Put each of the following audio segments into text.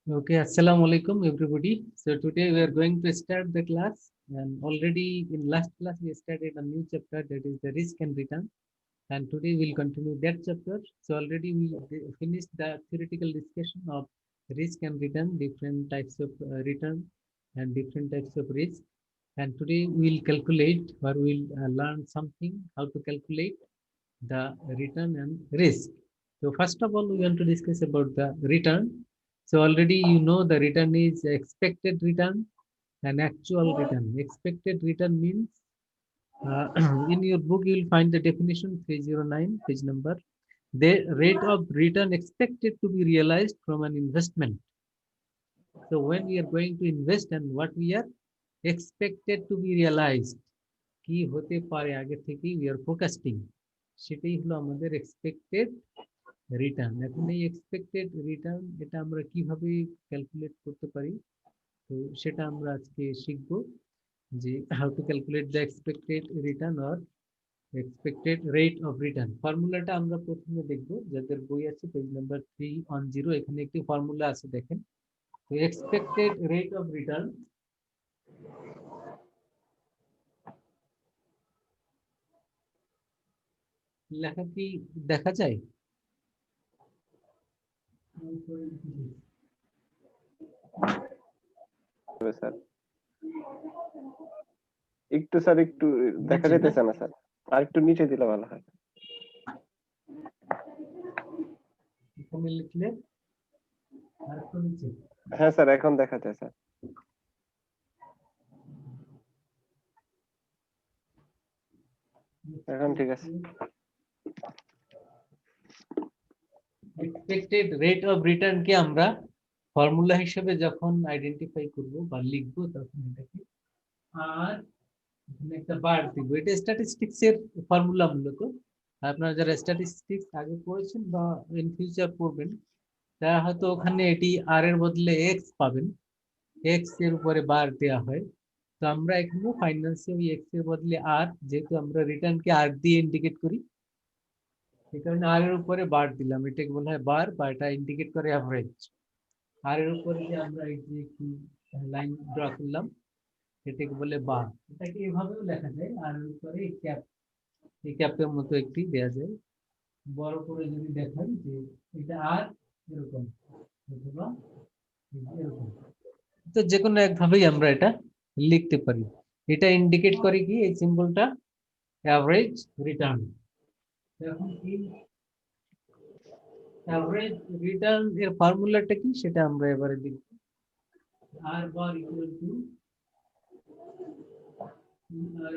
Okay, Assalamu alaikum, everybody. So today we are going to start the class, and already in last class we started a new chapter, that is the risk and return, and today we'll continue that chapter. So already we finished the theoretical discussion of risk and return, different types of return and different types of risk. And today we'll calculate, or we'll learn something how to calculate the return and risk. So first of all, we want to discuss about the return. So already you know the return is expected return and actual return. Expected return means in your book you will find the definition 309 page number. The rate of return expected to be realized from an investment. So when we are going to invest and what we are expected to be realized, কি হতে পারে আগে থেকেই we are forecasting, সেটাই হলো আমাদের expected return. এখন এই এক্সপেক্টেড রিটার্ন এটা আমরা কিভাবে ক্যালকুলেট করতে পারি, তো সেটা আমরা আজকে শিখব যে how to calculate the expected return or expected rate of return. ফর্মুলাটা আমরা প্রথমে দেখব, যাদের বই আছে পেজ নাম্বার 310, এখানে একটি ফর্মুলা আছে দেখেন। তো এক্সপেক্টেড রেট অফ রিটার্ন লেখা কি দেখা যায়? স্যার একটু স্যার একটু দেখা যাইতেছে না স্যার, আর একটু নিচে দিলে ভালো হয়। এখানে লিখলে আর একটু নিচে। হ্যাঁ স্যার, এখন দেখা যায় স্যার। এখন ঠিক আছে। এক্সপেক্টেড রেট অফ রিটার্ন কে আমরা ফর্মুলা হিসেবে যখন আইডেন্টিফাই করব বা লিখবো, তখন এটাকে আর একটা বার দিব। এটা স্ট্যাটিস্টিক্স এর ফর্মুলা মূলত। আপনারা যারা স্ট্যাটিস্টিক্স আগে পড়েছেন বা ইন ফিউচার পড়বেন, তারা হয়তো ওখানে এটি আর এর বদলে এক্স পাবেন, এক্স এর উপরে বার দেওয়া হয়। তো আমরা এখানে ফাইন্যান্সিয়াল এক্স এর বদলে আর, যেহেতু আমরা রিটার্ন কে আর দিয়ে ইন্ডিকেট করি, এই কারণে আর এর উপরে বার দিলাম। এটাকে বলা হয় বার, বা এটা ইন্ডিকেট করে অ্যাভারেজ। আর এর উপরে যে আমরা এই যে একটি লাইন ড্র করলাম, এটাকে বলে বার। এটাকে এভাবেও লেখা যায়, আর এর উপরে ক্যাপ, এই ক্যাপের মতো একটি দেয়া যায়। বড় করে যদি দেখাই যে এটা আর এরকম অথবা এরকম, তো যে কোনো একভাবেই আমরা এটা লিখতে পারি। এটা ইন্ডিকেট করে কি, এই সিম্বলটা অ্যাভারেজ রিটার্ন। এখন এই অ্যাভারেজ রিটার্ন এর ফর্মুলাটা কি সেটা আমরা এবারে দেখব। R bar equal to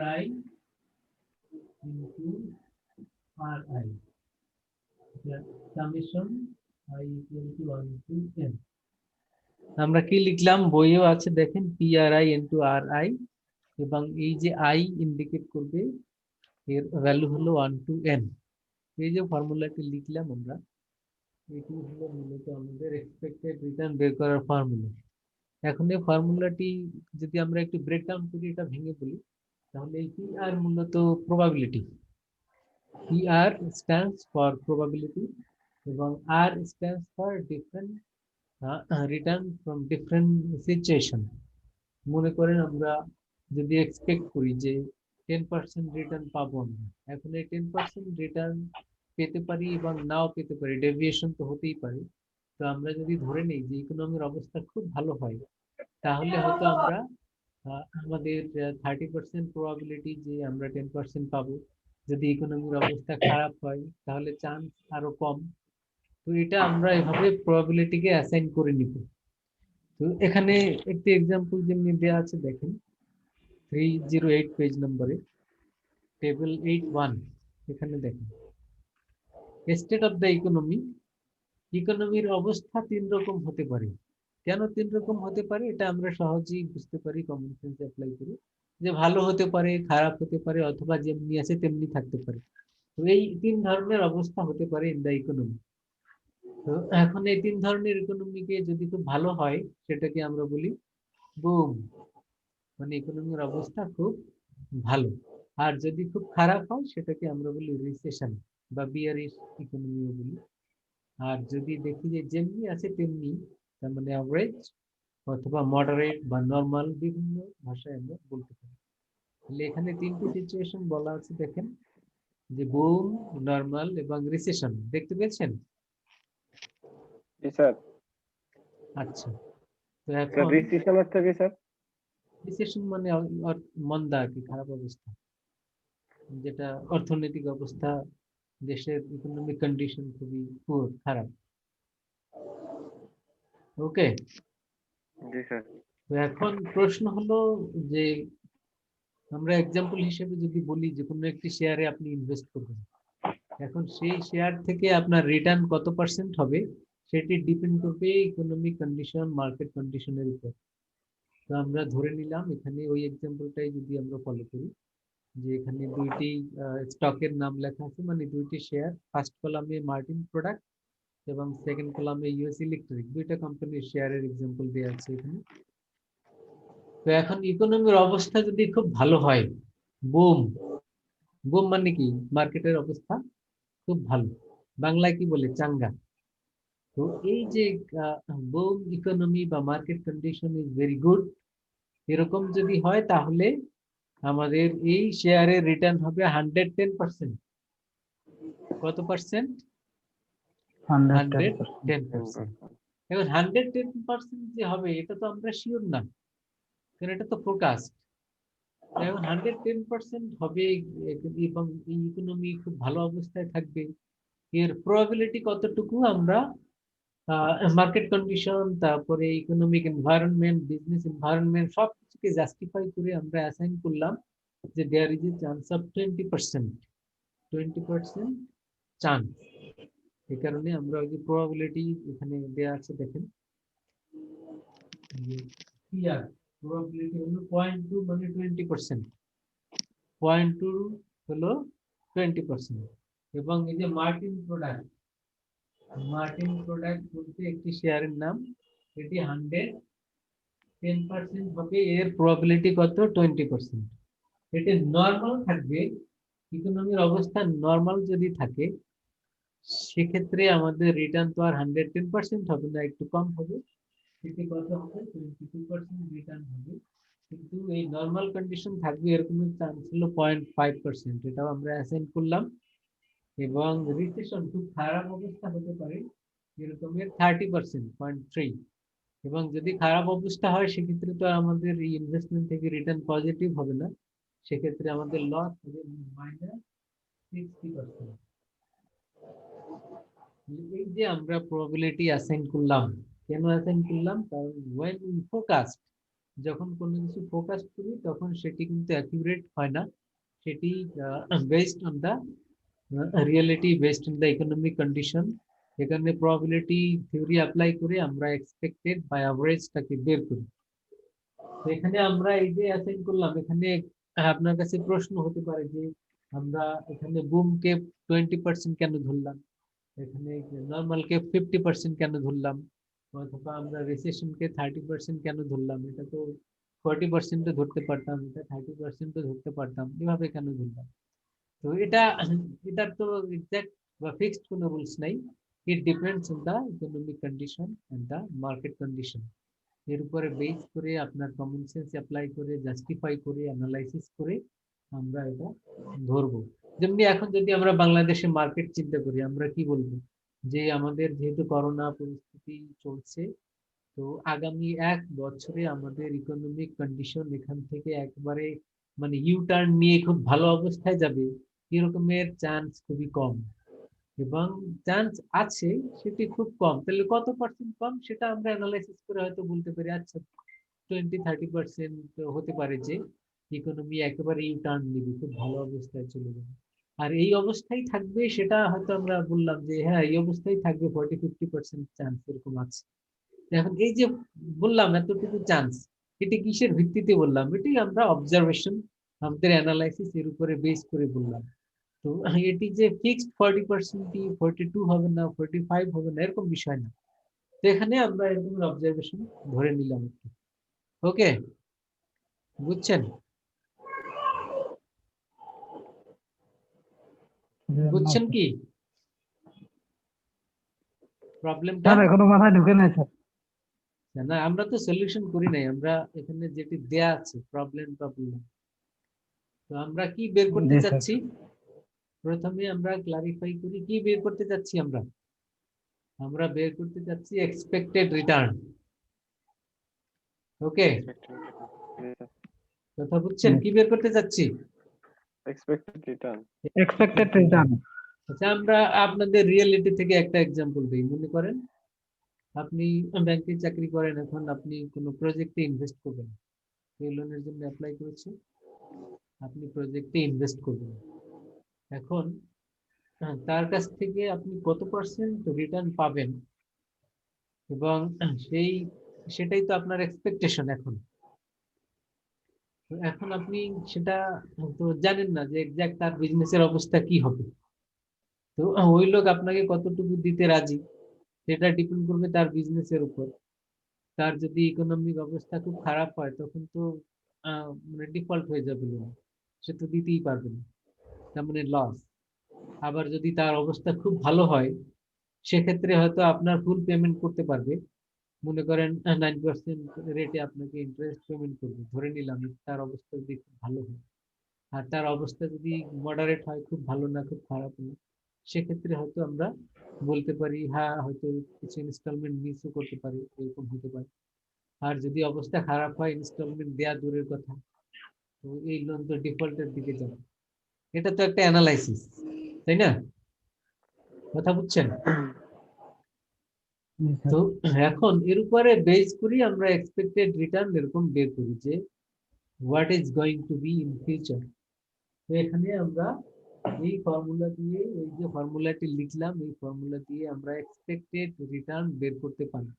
ri into ri, summation I equal to 1 to n। আমরা কি লিখলাম, বইও আছে দেখেন, pri into ri, এবং এই যে i ইন্ডিকেট করবে এর ভ্যালু হলো 1 to n। এই যে ফর্মুলাটি লিখলাম আমরা, এটি হলো মূলত আমাদের এক্সপেক্টেড রিটার্ন বের করার ফর্মুলা। এখন এই ফর্মুলাটি যদি আমরা একটু ব্রেকডাউন করি, এটা ভেঙে বলি, তাহলে এই PR মূলত probability. PR stands for probability এবং R stands for different return from different situation। মনে করেন আমরা যদি এক্সপেক্ট করি যে 10% রিটার্ন পাবো আমরা, এখন এই 10% রিটার্ন পেতে পারি এবং নাও পেতে পারি, ডেভিয়েশন তো হতেই পারে। তো আমরা যদি ধরে নিই যে ইকোনমির অবস্থা খুব ভালো হয়, তাহলে হয়তো আমরা আমাদের 30% প্রবাবিলিটি যে আমরা 10% পাবো। যদি ইকোনমির অবস্থা খারাপ হয় তাহলে চান্স আরো কম। তো এটা আমরা এভাবে প্রবাবিলিটিকে অ্যাসাইন করে নিব। তো এখানে একটি এক্সাম্পল যেমনি দেওয়া আছে দেখেন, 308 পেজ নম্বরে টেবিল 8.1, এখানে দেখেন স্টেট অফ দ্য ইকোনমি। ইকোনমির অবস্থা তিন রকম হতে পারে। কেন তিন রকম হতে পারে এটা আমরা সহজেই বুঝতে পারি কমন সেন্স অ্যাপ্লাই করে, যে ভালো হতে পারে, খারাপ হতে পারে, অথবা যেমনি আছে তেমনি থাকতে পারে। তো এই তিন ধরনের অবস্থা হতে পারে ইন দ্য ইকোনমি। তো এখন এই তিন ধরনের ইকোনমিকে যদি খুব ভালো হয় সেটাকে আমরা বলি বুম, মানে ইকোনমির অবস্থা খুব ভালো। আর যদি খুব খারাপ হয় সেটাকে আমরা বলি রিসেশন বা বিয়ারিশ ইকোনমিও বলি। আর যদি দেখি যে যেমনি আছে তেমনি, তার মানে অ্যাভারেজ অথবা মডারেট বা নরমাল বিভিন্ন ভাষায় আমরা বলতে পারি। তাহলে এখানে তিনটি সিচুয়েশন বলা আছে দেখেন, যে বুম, নরমাল এবং রিসেশন। দেখতে পেয়েছেন? জি স্যার। আচ্ছা, তো স্যার এখন রিসিশন অর্থ কি স্যার? রিসেশন মানে মন্দা আর কি, খারাপ অবস্থা, যেটা অর্থনৈতিক অবস্থা, দেশের ইকোনমিক কন্ডিশন খুবই পুয়ার, খারাপ। ওকে, জি স্যার। তো এখন প্রশ্ন হলো যে আমরা এক্সাম্পল হিসেবে যদি বলি যে কোনো একটি শেয়ারে আপনি ইনভেস্ট করবেন, এখন সেই শেয়ার থেকে আপনার রিটার্ন কত পার্সেন্ট হবে সেটি ডিপেন্ড করবে ইকোনমিক কন্ডিশন, মার্কেট কন্ডিশনের উপর। তো আমরা ধরে নিলাম এখানে ওই এক্সাম্পলটাই যদি আমরা ফলো করি, যে এখানে দুইটি স্টকের নাম লেখা আছে, মানে দুইটি শেয়ার, ফার্স্ট কলামে মার্টিন প্রোডাক্ট এবং সেকেন্ড কলামে ইউএস ইলেকট্রিক, দুইটা কোম্পানির শেয়ারের এক্সাম্পল দেওয়া আছে এখানে। তো এখন ইকোনমির অবস্থা যদি খুব ভালো হয়, বুম, বুম মানে কি মার্কেটের অবস্থা খুব ভালো, বাংলায় কি বলে চাঙ্গা। তো এই যে বুম ইকোনমি বা market condition is very good, এরকম যদি হয় তাহলে আমাদের এই শেয়ারের রিটার্ন হবে 110%। কত পার্সেন্ট? 110%। এখন 110% যে হবে এটা তো আমরা শিওর না, কারণ এটা তো ফোরকাস্ট। এখন 110% হবে এবং এই ইকোনমি খুব ভালো অবস্থায় থাকবে, এর প্রবাবিলিটি কতটুকু আমরা মার্কেট কন্ডিশন, তারপরে ইকোনমিক এনভায়রনমেন্ট, বিজনেস এনভায়রনমেন্ট সবকিছুকে জাস্টিফাই করে আমরা অ্যাসাইন করলাম যে there is a chance of 20%, 20% chance. এই কারণে আমরা ওই যে প্রবাবিলিটি এখানে দেয়া আছে দেখেন, পিআর প্রবাবিলিটি হলো 0.2 মানে 20%, 0.2 হলো 20%। এবং এই যে মার্টিন প্রোডাক্ট, মার্টিন প্রোডাক্ট বলতে একটি শেয়ারের নাম, এটি 110% হবে, এর প্রবাবিলিটি কত? 20%। এটি নর্মাল থাকবে, ইকোনমির অবস্থা নর্মাল যদি থাকে সেক্ষেত্রে আমাদের রিটার্ন তো আর 110% হবে না, একটু কম হবে, সেটি কত হবে? 22% রিটার্ন হবে। কিন্তু এই নর্মাল কন্ডিশন থাকবে এরকমের চান্স হলো 0.5%, এটাও আমরা অ্যাসাইন করলাম। এবং রিসেশন খুব খারাপ অবস্থা হতে পারে এরকমের 30%, 0.3। এবং যদি খারাপ অবস্থা হয় সেক্ষেত্রে তো আমাদের এই ইনভেস্টমেন্ট থেকে রিটার্ন পজিটিভ হবে না, সেক্ষেত্রে আমাদের লস হবে -60%। এই যে আমরা প্রবাবিলিটি অ্যাসাইন করলাম, কেন অ্যাসাইন করলাম? কারণ when we forecast, যখন কোনো কিছু ফোকাস করি তখন সেটি কিন্তু অ্যাকিউরেট হয় না, সেটি based on the reality, based on the economic condition. এখানে প্রবাবিলিটি থিওরি অ্যাপ্লাই করে আমরা এক্সপেক্টেড বা অ্যাভারেজটাকে বের করি। তো এখানে আমরা এই যে অ্যাসাইন করলাম, এখানে আপনার কাছে প্রশ্ন হতে পারে যে আমরা এখানে বুমকে 20% কেন ধরলাম, এখানে নর্মালকে 50% কেন ধরলাম, অথবা আমরা রিসেশনকে 30% কেন ধরলাম, এটা তো 40% ধরতে পারতাম, এটা 30% ধরতে পারতাম, এভাবে কেন ধরলাম? তো এটার তো এক্সাক্ট বা ফিক্সড কোনো রুলস নাই, it depends on the economic condition and the market condition. এর উপরে বেস করে আপনার কমন সেন্স অ্যাপ্লাই করে, জাস্টিফাই করে, অ্যানালাইসিস করে আমরা এটা ধরবো। যেমনি এখন যদি আমরা বাংলাদেশে মার্কেট চিন্তা করি, আমরা কি বলবো যে আমাদের যেহেতু করোনা পরিস্থিতি চলছে, তো আগামী 1 বছরে আমাদের ইকোনমিক কন্ডিশন এখান থেকে একবারে মানে ইউ টার্ন নিয়ে খুব ভালো অবস্থায় যাবে এরকমের চান্স খুবই কম, এবং চান্স আছে সেটি খুব কম। তাহলে কত পার্সেন্ট কম সেটা আমরা অ্যানালাইসিস করে হয়তো বলতে পারি, আচ্ছা 20-30% হতে পারে যে ইকোনমি একেবারে ইউ টার্ন নিবে, খুব ভালো অবস্থায় চলে যাবে। আর এই অবস্থায় থাকবে সেটা হয়তো আমরা বললাম যে হ্যাঁ এই অবস্থায় থাকবে, 40-50% চান্স এরকম আছে। এখন এই যে বললাম এতটুকু চান্স, এটি কিসের ভিত্তিতে বললাম? এটি আমরা অবজারভেশন, আমাদের অ্যানালাইসিস এর উপরে বেস করে বললাম। তো এটি যে ফিক্সড 40%, 42 হবে না, 45 হবে না, এরকম বিষয় না। তো এখানে আমরা এরকম অবজারভেশন ধরে নিলাম। ওকে, বুঝছেন? বুঝছেন কি প্রবলেমটা? স্যার এখনো মাথায় ঢুকে নাই স্যার। না আমরা তো সলিউশন করি নাই, আমরা এখানে যেটি দেয়া আছে প্রবলেম। তো আমরা কি বের করতে জি স্যার। চাচ্ছি, প্রথমে আমরা ক্লারিফাই করি কি বের করতে চাচ্ছি। আমরা বের করতে চাচ্ছি এক্সপেক্টেড রিটার্ন। ওকে, কথা বুঝছেন কি বের করতে চাচ্ছি? Expected return. Expected return. আচ্ছা, আমরা আপনাদের রিয়েলিটি থেকে একটা এক্সাম্পল দিই। মনে করেন আপনি ব্যাংকে চাকরি করেন, এখন আপনি কোনো প্রজেক্টে ইনভেস্ট করবেন, এই লোনের জন্য অ্যাপ্লাই করেছে, আপনি প্রজেক্টে ইনভেস্ট করবেন। এখন তার কাছ থেকে আপনি কত পার্সেন্ট রিটার্ন পাবেন, এবং সেটাই তো আপনার এক্সপেকটেশন। এখন আপনি সেটা তো জানেন না যে এক্সাক্ট তার বিজনেসের অবস্থা কি হবে। তো ওই লোক আপনাকে কতটুকু দিতে রাজি সেটা ডিপেন্ড করবে তার বিজনেসের উপর। তার যদি ইকোনমিক অবস্থা খুব খারাপ হয় তখন তো মানে ডিফল্ট হয়ে যাবে লোন, সে তো দিতেই পারবে না, তার মানে লস। আবার যদি তার অবস্থা খুব ভালো হয় সেক্ষেত্রে হয়তো আপনার ফুল পেমেন্ট করতে পারবে। মনে করেন 9% রেটে আপনাকে ইন্টারেস্ট পেমেন্ট করবে, ধরে নিলাম তার অবস্থা যদি খুব ভালো হয়। আর তার অবস্থা যদি মডারেট হয়, খুব ভালো না খুব খারাপ না, সেক্ষেত্রে হয়তো আমরা বলতে পারি হ্যাঁ হয়তো কিছু ইনস্টলমেন্ট মিসও করতে পারি, এরকম হতে পারে। আর যদি অবস্থা খারাপ হয়, ইনস্টলমেন্ট দেওয়া দূরের কথা, তো এই লোন তো ডিফল্টের দিকে যাবে। এটা তো একটা অ্যানালাইসিস, তাই না? কথা বুঝছেন? জি স্যার। তো এখন এর উপরে বেস করি আমরা এক্সপেক্টেড রিটার্ন এরকম বের করি যে what is going to be in future. তো এখানে আমরা এই ফর্মুলা দিয়ে, এই যে ফর্মুলাটি লিখলাম, এই ফর্মুলা দিয়ে আমরা এক্সপেক্টেড রিটার্ন বের করতে পারি।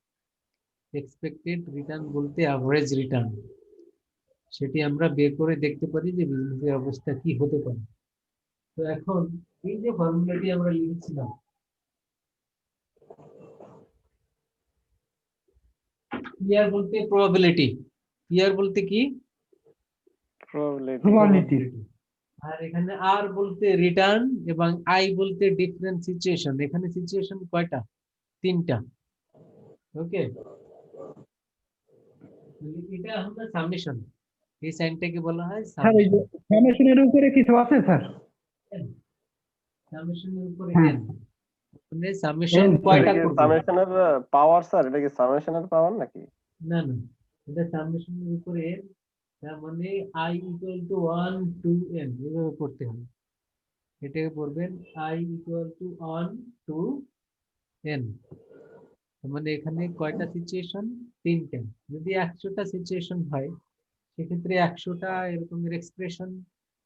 এক্সপেক্টেড রিটার্ন বলতে অ্যাভারেজ রিটার্ন, সেটি আমরা বের করে দেখতে পারি যে বিজনেসের অবস্থা কি হতে পারে। তো এখন এই যে ফর্মুলাটি আমরা লিখেছিলাম, পিআর বলতে প্রবাবিলিটি, পিআর বলতে কি? প্রবাবিলিটি। আর এখানে আর বলতে রিটার্ন, এবং আই বলতে ডিফারেন্ট সিচুয়েশন। এখানে সিচুয়েশন কয়টা? 3টা। ওকে, এটা হলো সামেশন। এই সাইনটাকে বলা হয় স্যার এই যে সামেশন। সামেশনের উপরে কিছু আছে স্যার? সামেশনের উপরে হ্যাঁ। n, মানে সামেশন n, কয়টা এটা কি করবে? সামেশনের পাওয়ার স্যার? এটা কি সামেশনের পাওয়ার নাকি? না না, এটা সামেশনের উপরে n, তার মানে i equal to 1 to n, এভাবে করতে হবে। এটাকে পড়বেন i equal to 1 to n। মানে এখানে কয়টা সিচুয়েশন? 3টা। যদি 100টা সিচুয়েশন হয় সেক্ষেত্রে 100টা এরকমের এক্সপ্রেশন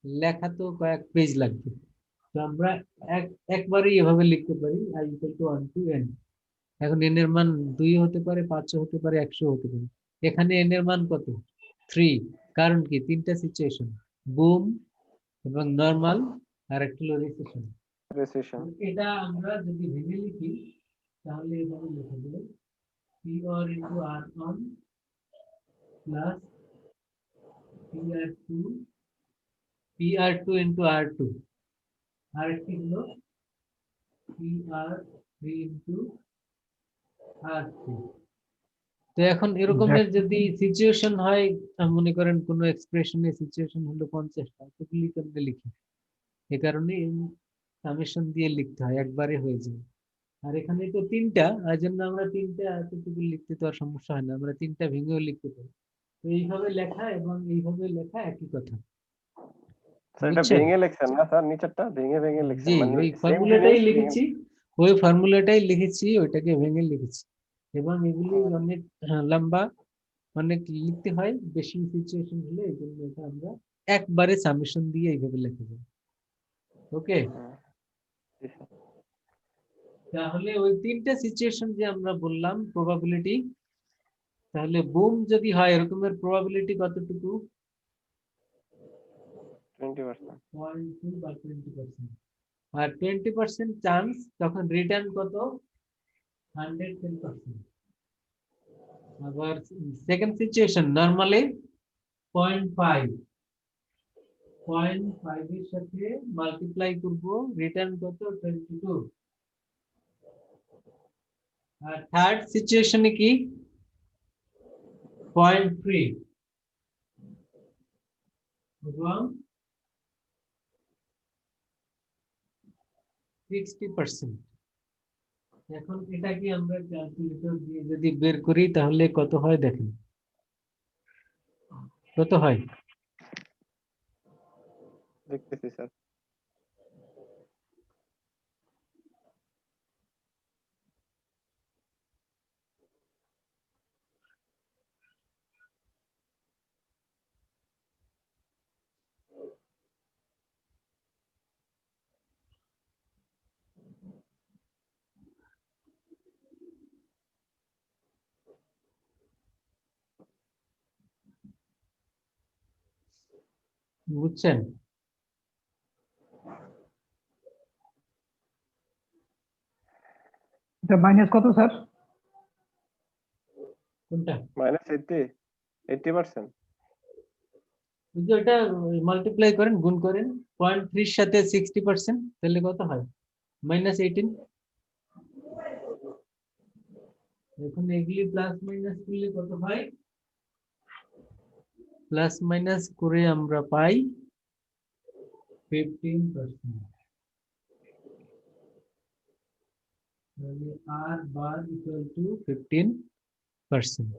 লেখা তো কয়েক পেজ লাগবে। তো আমরা একবারই এভাবে লিখতে পারি i equal to 1 to n। এখন n এর মান 2 হতে পারে, 5 হতে পারে, 100 হতে পারে। এখানে n এর মান কত? 3। কারণ কি? 3টা সিচুয়েশন, বুম এবং নরমাল আর একটা হলো রিসেশন। রিসেশন। এটা আমরা যদি ভেঙে লিখি তাহলে এভাবে লেখা যাবে PR into R1 plus PR2 into R2, আর একটি হলো PR3 into R3। তো এখন এরকমের যদি সিচুয়েশন হয়, মনে করেন কোন এক্সপ্রেশনে সিচুয়েশন হলো 50টা, সেগুলি কেমনে লিখি? এই কারণে সামেশন দিয়ে লিখতে হয়, একবারে হয়ে যায়। আর এখানে তো 3টা, আর জন্য আমরা 3টা এতটুকু লিখতে তো আর সমস্যা হয় না, আমরা 3টা ভেঙেও লিখতে পারি। তো এইভাবে লেখা এবং এইভাবে লেখা একই কথা, স্যার এটা বুঝছেন? ভেঙে লিখছেন না স্যার? নিচেরটা ভেঙে ভেঙে লিখছেন জি, মানে ওই সেম ফর্মুলাটাই জিনিস ভেঙে। লিখেছি, ওই ফর্মুলাটাই লিখেছি, ওইটাকে ভেঙে লিখেছি। এবং এগুলি অনেক লম্বা, অনেক লিখতে হয়, বেশি সিচুয়েশন হলে এই জন্য এটা আমরা একবারে সামেশন দিয়ে এইভাবে লিখে যাই। ওকে, তাহলে ওই 3টা সিচুয়েশন যে আমরা বললাম প্রবাবিলিটি, তাহলে বুম যদি হয় এরকমের প্রবাবিলিটি কতটুকু? 20%। 0.2 বা 20%। আর 20% চান্স, তখন রিটার্ন কত? 110%। আবার সেকেন্ড সিচুয়েশন নরমালি 0.5, 0.5 এর সাথে মাল্টিপ্লাই করব, রিটার্ন কত? 22। আর থার্ড সিচুয়েশনে কি? 0.3 এবং 60%। এখন এটা কি আমরা ক্যালকুলেটর দিয়ে যদি বের করি তাহলে কত হয় দেখেন, কত হয়? দেখতেছি স্যার। বুঝছেন? এটা মাইনাস কত স্যার? কোনটা? -80%। যদি ওটা মাল্টিপ্লাই করেন, গুণ করেন 0.3 এর সাথে 60%, তাহলে কত হয়? -18। এখন এগুলি প্লাস মাইনাস করলে কত হয়? প্লাস মাইনাস করে আমরা পাই 15%। তাহলে আর বার ইকুয়াল টু 15%।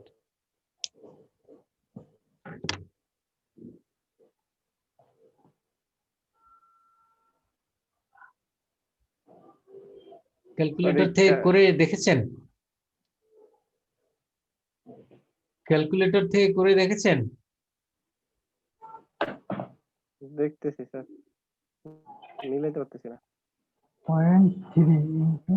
ক্যালকুলেটর থেকে করে দেখেছেন? ক্যালকুলেটর থেকে করে দেখেছেন? দেখতেছি স্যার, মিলাইতে পারতেছি না। 0.3 ইন্টু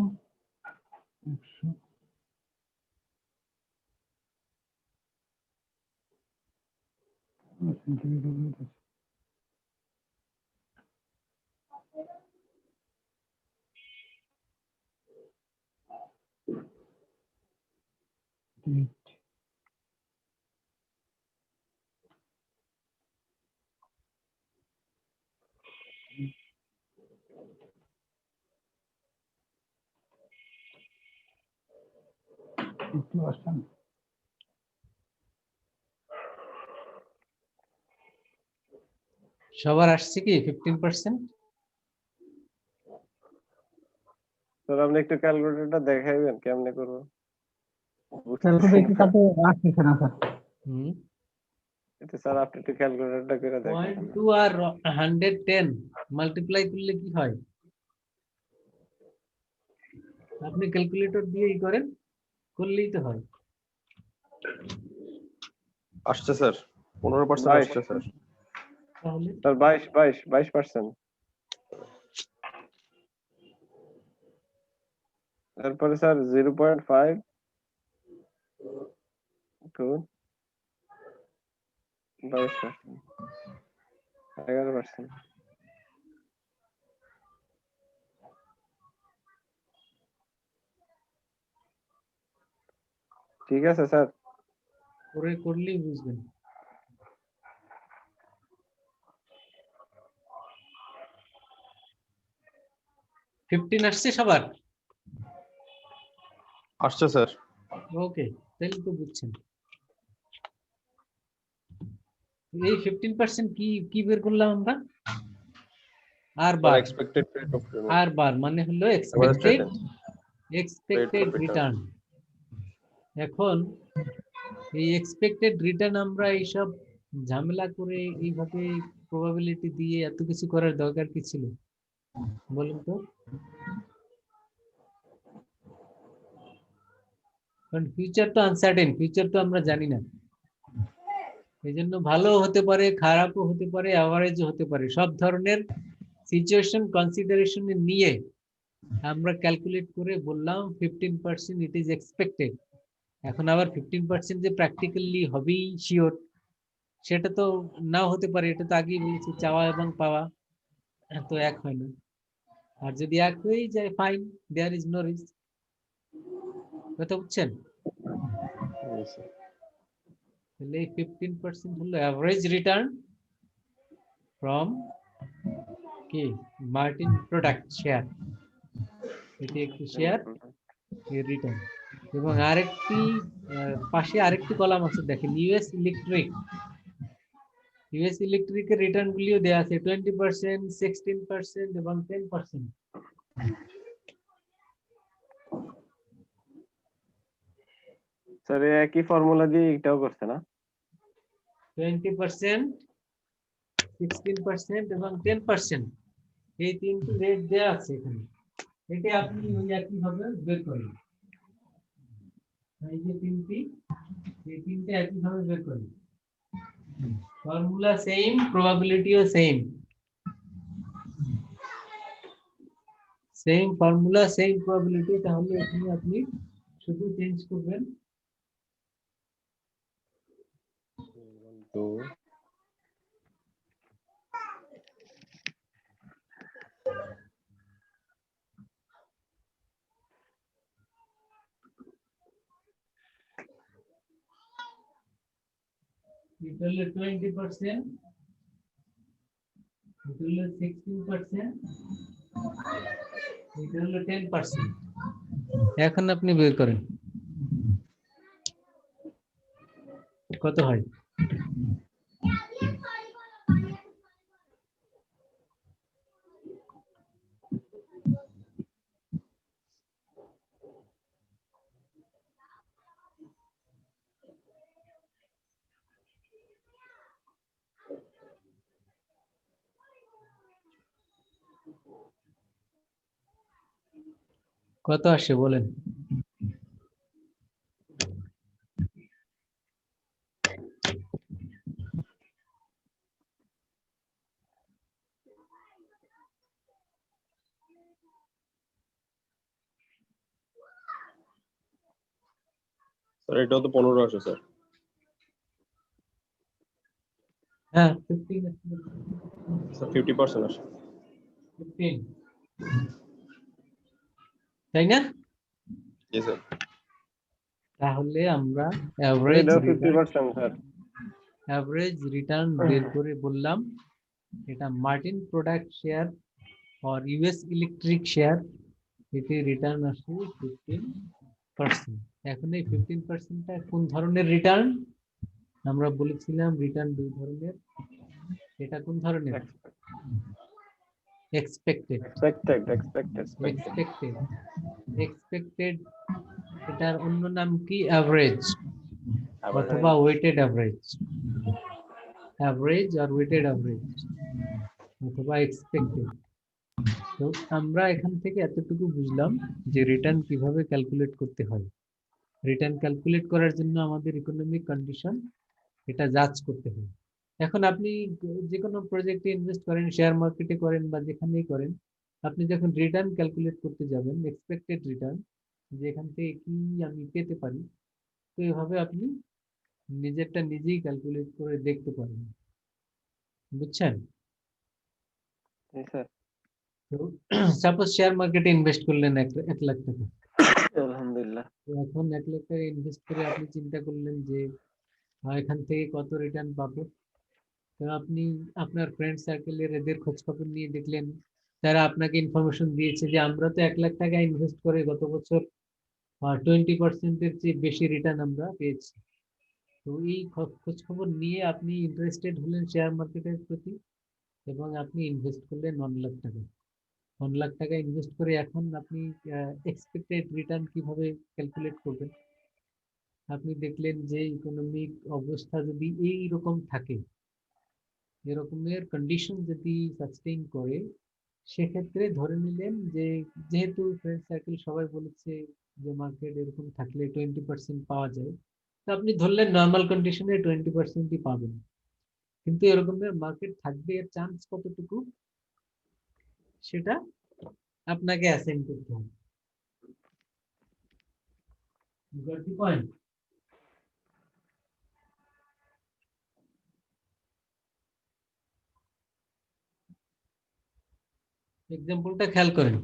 100 সেন্টিমিটার। একটু আসেন। সবার আসছে কি 15%? স্যার আপনি একটু ক্যালকুলেটরটা দেখাইবেন কেমনে করবো? ক্যালকুলেটর কাছে আসতেছে না স্যার। হুম। এটা স্যার আপনি একটু ক্যালকুলেটরটা করে দেখেন। 0.2 আর 110 মাল্টিপ্লাই করলে কি হয়? আপনি ক্যালকুলেটর দিয়ে ই করেন, করলেই তো হয়। আসছে স্যার, 15% আসছে স্যার। তাহলে স্যার 22%। তারপরে স্যার 0.5 গুণ 22%, 11%। ঠিক আছে স্যার। করে করলেই বুঝবেন। ফিফটিন আসছে সবার? আসছে স্যার। ওকে, তাহলে তো বুঝছেন। এই 15% কি কি বের করলাম আমরা? R sir bar, expected rate of R bar মানে হলো এভারেজ এক্সপেক্টেড রিটার্ন। রিটার্ন। এখন এই এক্সপেক্টেড রিটার্ন আমরা এইসব ঝামেলা করে এইভাবে প্রবাবিলিটি দিয়ে এত কিছু করার দরকার কি ছিল বলুন তো? কারণ ফিউচার তো আনসার্টেন, ফিউচার তো আমরা জানি না। এই জন্য ভালো হতে পারে, খারাপও হতে পারে, অ্যাভারেজও হতে পারে। সব ধরনের সিচুয়েশন কনসিডারেশনে নিয়ে আমরা ক্যালকুলেট করে বললাম 15% ইট ইজ এক্সপেক্টেড। এখন আবার 15% যে প্র্যাকটিক্যালি হবেই শিওর, সেটা তো নাও হতে পারে। এটা তো আগেই বলেছি, চাওয়া এবং পাওয়া তো এক হয় না। আর যদি এক হয়েই যায়, fine, there is no risk. কথা বুঝছেন? তাহলে এই 15% হলো অ্যাভারেজ রিটার্ন ফ্রম কি মার্টিন প্রোডাক্ট শেয়ার। এটি একটি শেয়ার এর রিটার্ন। এবং আরেকটি পাশে আরেকটি কলাম আছে দেখেন, ইউএস ইলেকট্রিক। ইউএস ইলেকট্রিকের রিটার্ন গুলিও দেওয়া আছে 20%, 16% এবং 10%। স্যার একই ফর্মুলা দিয়ে এটাও করছে না? 20%, 16% এবং 10%, এই তিনটি রেট দেওয়া আছে এখানে। এটা আপনি ওই একই ভাবে বের করেন। এই যে তিনটি, এই তিনটে একই ভাবে বের করেন। ফর্মুলা সেম, প্রবাবিলিটিও same. Same formula, same probability, তাহলে এখানে আপনি শুধু চেঞ্জ করবেন তো এটা হলো 20%, এটা হলো 16%, এটা হলো 10%। এখন আপনি বের করেন কত হয়। কত আসে বলেন? স্যার এটাও তো 15 আসে স্যার। হ্যাঁ 15, স্যার 50% আসে। 15, তাই না? জি স্যার। তাহলে আমরা অ্যাভারেজ এটাও রিটার্ন, 50% স্যার। অ্যাভারেজ রিটার্ন বের করে বললাম এটা মার্টিন প্রোডাক্ট শেয়ার और ইউএস ইলেকট্রিক শেয়ার, এতে রিটার্ন আসে 15%। এখন এই 15%টা কোন ধরনের রিটার্ন? আমরা বলেছিলাম রিটার্ন দুই ধরনের। এটা কোন ধরনের? এক্সপেক্টেড। এক্সপেক্টেড, এক্সপেক্টেড, এটার অন্য নাম কি? অ্যাভারেজ অথবা ওয়েটেড অ্যাভারেজ। অ্যাভারেজ আর ওয়েটেড অ্যাভারেজ অথবা এক্সপেক্টেড। তো আমরা এখান থেকে এতটুকু বুঝলাম যে রিটার্ন কিভাবে ক্যালকুলেট করতে হয়। রিটার্ন ক্যালকুলেট করার জন্য আমাদের ইকোনমিক কন্ডিশন এটা যাচ করতে হয়। এখন আপনি যে কোনো প্রজেক্টে ইনভেস্ট করেন, শেয়ার মার্কেটে করেন বা যেখানেই করেন, আপনি যখন রিটার্ন ক্যালকুলেট করতে যাবেন, এক্সপেক্টেড রিটার্ন, যে এখান থেকে কি আমি পেতে পারি, তো এভাবে আপনি নিজেরটা নিজেই ক্যালকুলেট করে দেখতে পারবেন। বুঝছেন? জি স্যার। তো সাপোজ শেয়ার মার্কেটে ইনভেস্ট করলেন 1 লাখ টাকা। আলহামদুলিল্লাহ। তো এখন 1 লাখ টাকা ইনভেস্ট করে আপনি চিন্তা করলেন যে এখান থেকে কত রিটার্ন পাবো। তো আপনি আপনার ফ্রেন্ড সার্কেলের এদের খোঁজ খবর নিয়ে দেখলেন, তারা আপনাকে ইনফরমেশন দিয়েছে যে আমরা তো 1 লাখ টাকা ইনভেস্ট করে গত বছর 20%-এর চেয়ে বেশি রিটার্ন আমরা পেয়েছি। তো এই খোঁজ খবর নিয়ে আপনি ইন্টারেস্টেড হলেন শেয়ার মার্কেটের প্রতি এবং আপনি ইনভেস্ট করলেন 1 লাখ টাকা। 1 লাখ টাকা ইনভেস্ট করে এখন আপনি এক্সপেক্টেড রিটার্ন কিভাবে ক্যালকুলেট করবেন? আপনি দেখলেন যে ইকোনমিক অবস্থা যদি এই রকম থাকে, এরকমের কন্ডিশন যদি সাস্টেইন করে, সেক্ষেত্রে ধরে নিলেন যে যেহেতু ফ্রেন্ড সার্কেল সবাই বলেছে যে মার্কেট এরকম থাকলে 20% পাওয়া যায়, তো আপনি ধরলেন নর্মাল কন্ডিশনে 20%ই পাবেন। কিন্তু এরকমের মার্কেট থাকবে এর চান্স কতটুকু, সেটা আপনাকে অ্যাসাইন করতে হবে। got the point? এক্সাম্পলটা খেয়াল করেন,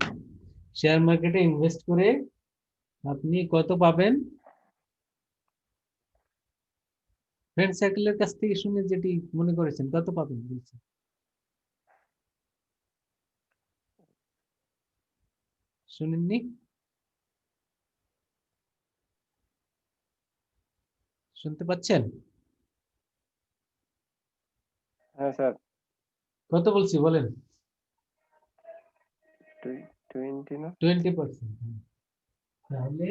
শেয়ার মার্কেটে ইনভেস্ট করে আপনি কত পাবেন? ফ্রেন্ড সার্কেলের কাছ থেকে শুনে যেটি মনে করেছেন কত পাবেন বলছি। শুনেননি? শুনতে পাচ্ছেন? হ্যাঁ স্যার, কত বলছি বলেন? 20 না? 20%। তাহলে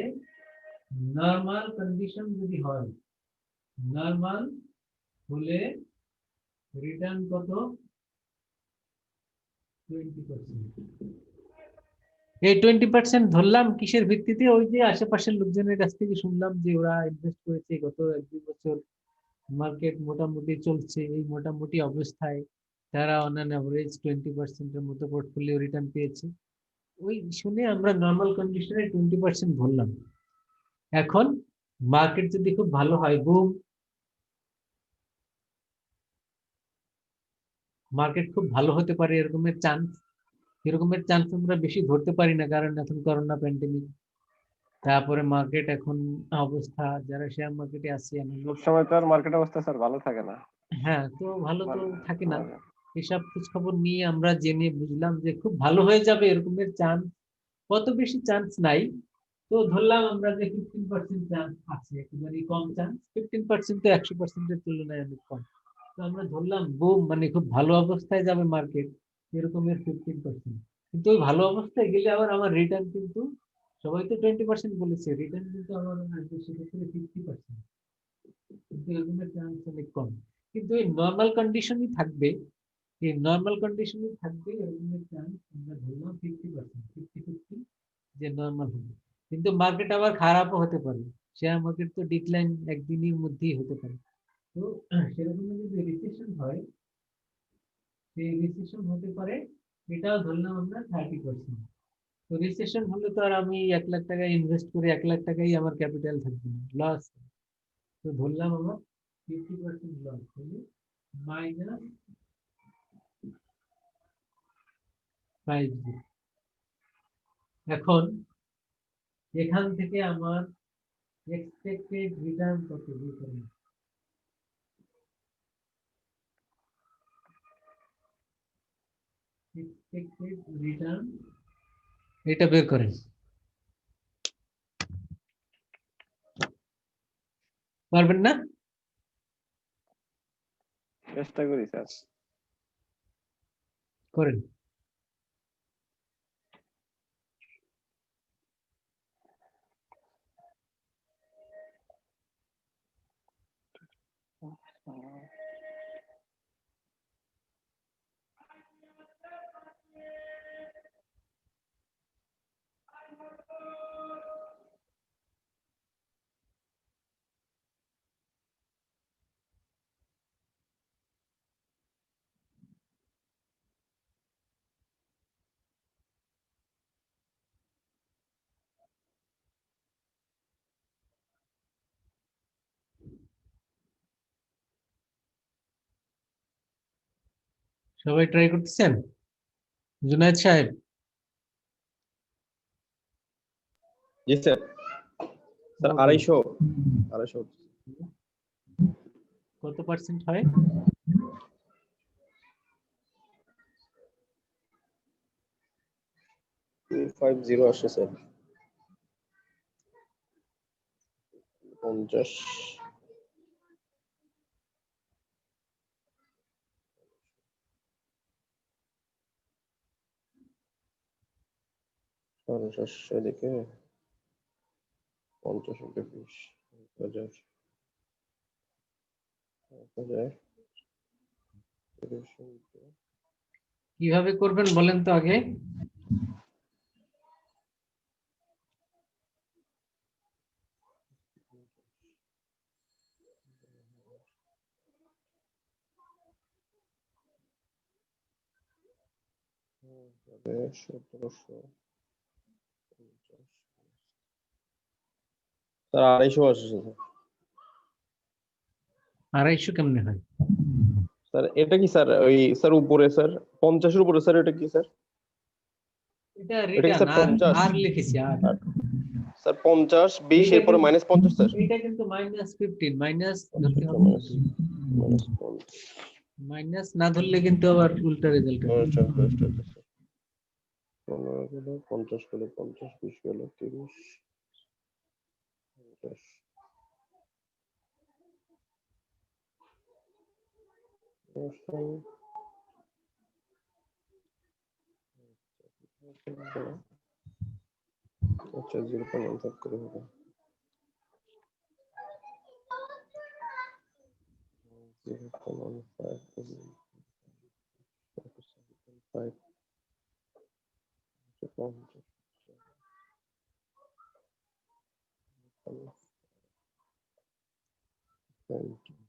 নরমাল কন্ডিশন যদি হয়, নরমাল হলে রিটার্ন কত? 20%। এই 20% ধরলাম কিসের ভিত্তিতে? ওই যে আশেপাশের লোকজনের কাছ থেকে শুনলাম যে ওরা ইনভেস্ট করেছে গত 1-2 বছর, মার্কেট মোটামুটি চলছে, এই মোটামুটি অবস্থায় তারা অন অ্যান অ্যাভারেজ 20%-এর মতো পোর্টফোলিও রিটার্ন পেয়েছে। ওই শুনে আমরা নর্মাল কন্ডিশনে 20% ধরলাম। এখন মার্কেট যদি খুব ভালো হয়, বুম, মার্কেট খুব ভালো হতে পারে এরকমের চান্স, এরকমের চান্স আমরা বেশি ধরতে পারি না, কারণ এখন করোনা প্যান্ডেমিক, তারপরে মার্কেট এখন অবস্থা, যারা শেয়ার মার্কেটে আছে সব সময় তো আর মার্কেট অবস্থা স্যার ভালো থাকে না। হ্যাঁ, তো ভালো তো মানে- থাকে না। মানে- এসব খোঁজ খবর নিয়ে আমরা জেনে বুঝলাম যে খুব ভালো হয়ে যাবে এরকমের চান্স কত বেশি চান্স নাই। তো ধরলাম আমরা যে 15% চান্স আছে, একেবারে কম চান্স। 15% তো 100%-এর তুলনায় অনেক কম। তো আমরা ধরলাম বুম, মানে খুব ভালো অবস্থায় যাবে মার্কেট, এরকমের 15%। কিন্তু ওই ভালো অবস্থায় গেলে আবার আমার রিটার্ন কিন্তু, সবাই তো 20% বলেছে, রিটার্ন কিন্তু আমার আসবে সেক্ষেত্রে 50%। কিন্তু এরকমের চান্স অনেক কম। কিন্তু এই নর্মাল কন্ডিশনই থাকবে, এই নর্মাল কন্ডিশনই থাকবে এরকমের চান্স আমরা ধরলাম 50%, 50-50 যে নর্মাল হবে। কিন্তু মার্কেট আবার খারাপও হতে পারে, শেয়ার মার্কেট তো ডিক্লাইন একদিনের মধ্যেই হতে পারে। তো সেরকম যদি রিসেশন হয়, সেই রিসেশন হতে পারে, এটাও ধরলাম আমরা 30%। তো রিসেশন হলে তো আর আমি 1 লাখ টাকা ইনভেস্ট করে 1 লাখ টাকাই আমার ক্যাপিটাল থাকবে না, লস। তো ধরলাম আমার 50% লস হলে -50। এখন এখান থেকে আমার এক্সপেক্টেড রিটার্ন কত বের করুন। এক্সপেক্টেড রিটার্ন এটা বের করেন। পারবেন না? চেষ্টা করি স্যার। করেন। সবাই ট্রাই করতেছেন? জুনায়েদ সাহেব, জি স্যার। স্যার 250 কত পার্সেন্ট হয়? 250 আসছে স্যার। 50 700 দিকে 50 × 20 1000 1000 কিভাবে করবেন বলেন তো আগে। হবে 1750 স্যার 250 আসছে স্যার। 250 কেমনে হয়? স্যার এটা কি স্যার ওই স্যার উপরে স্যার 50 এর উপরে স্যার এটা কি স্যার? এটা এটা কি রিটার্ন স্যার আর 50? আর লিখেছি আর। স্যার 50 20 এইটা এরপরে কিন্তু- -50 স্যার। এইটা কিন্তু -15, মাইনাস ধরতে হবে মাইনাস কিন্তু। -50 মাইনাস না ধরলে কিন্তু আবার উল্টা রেজাল্ট হবে। 15 গেল 50 গেল 50 20 গেল 30 50 আচ্ছা 0.15 করে হবে 50.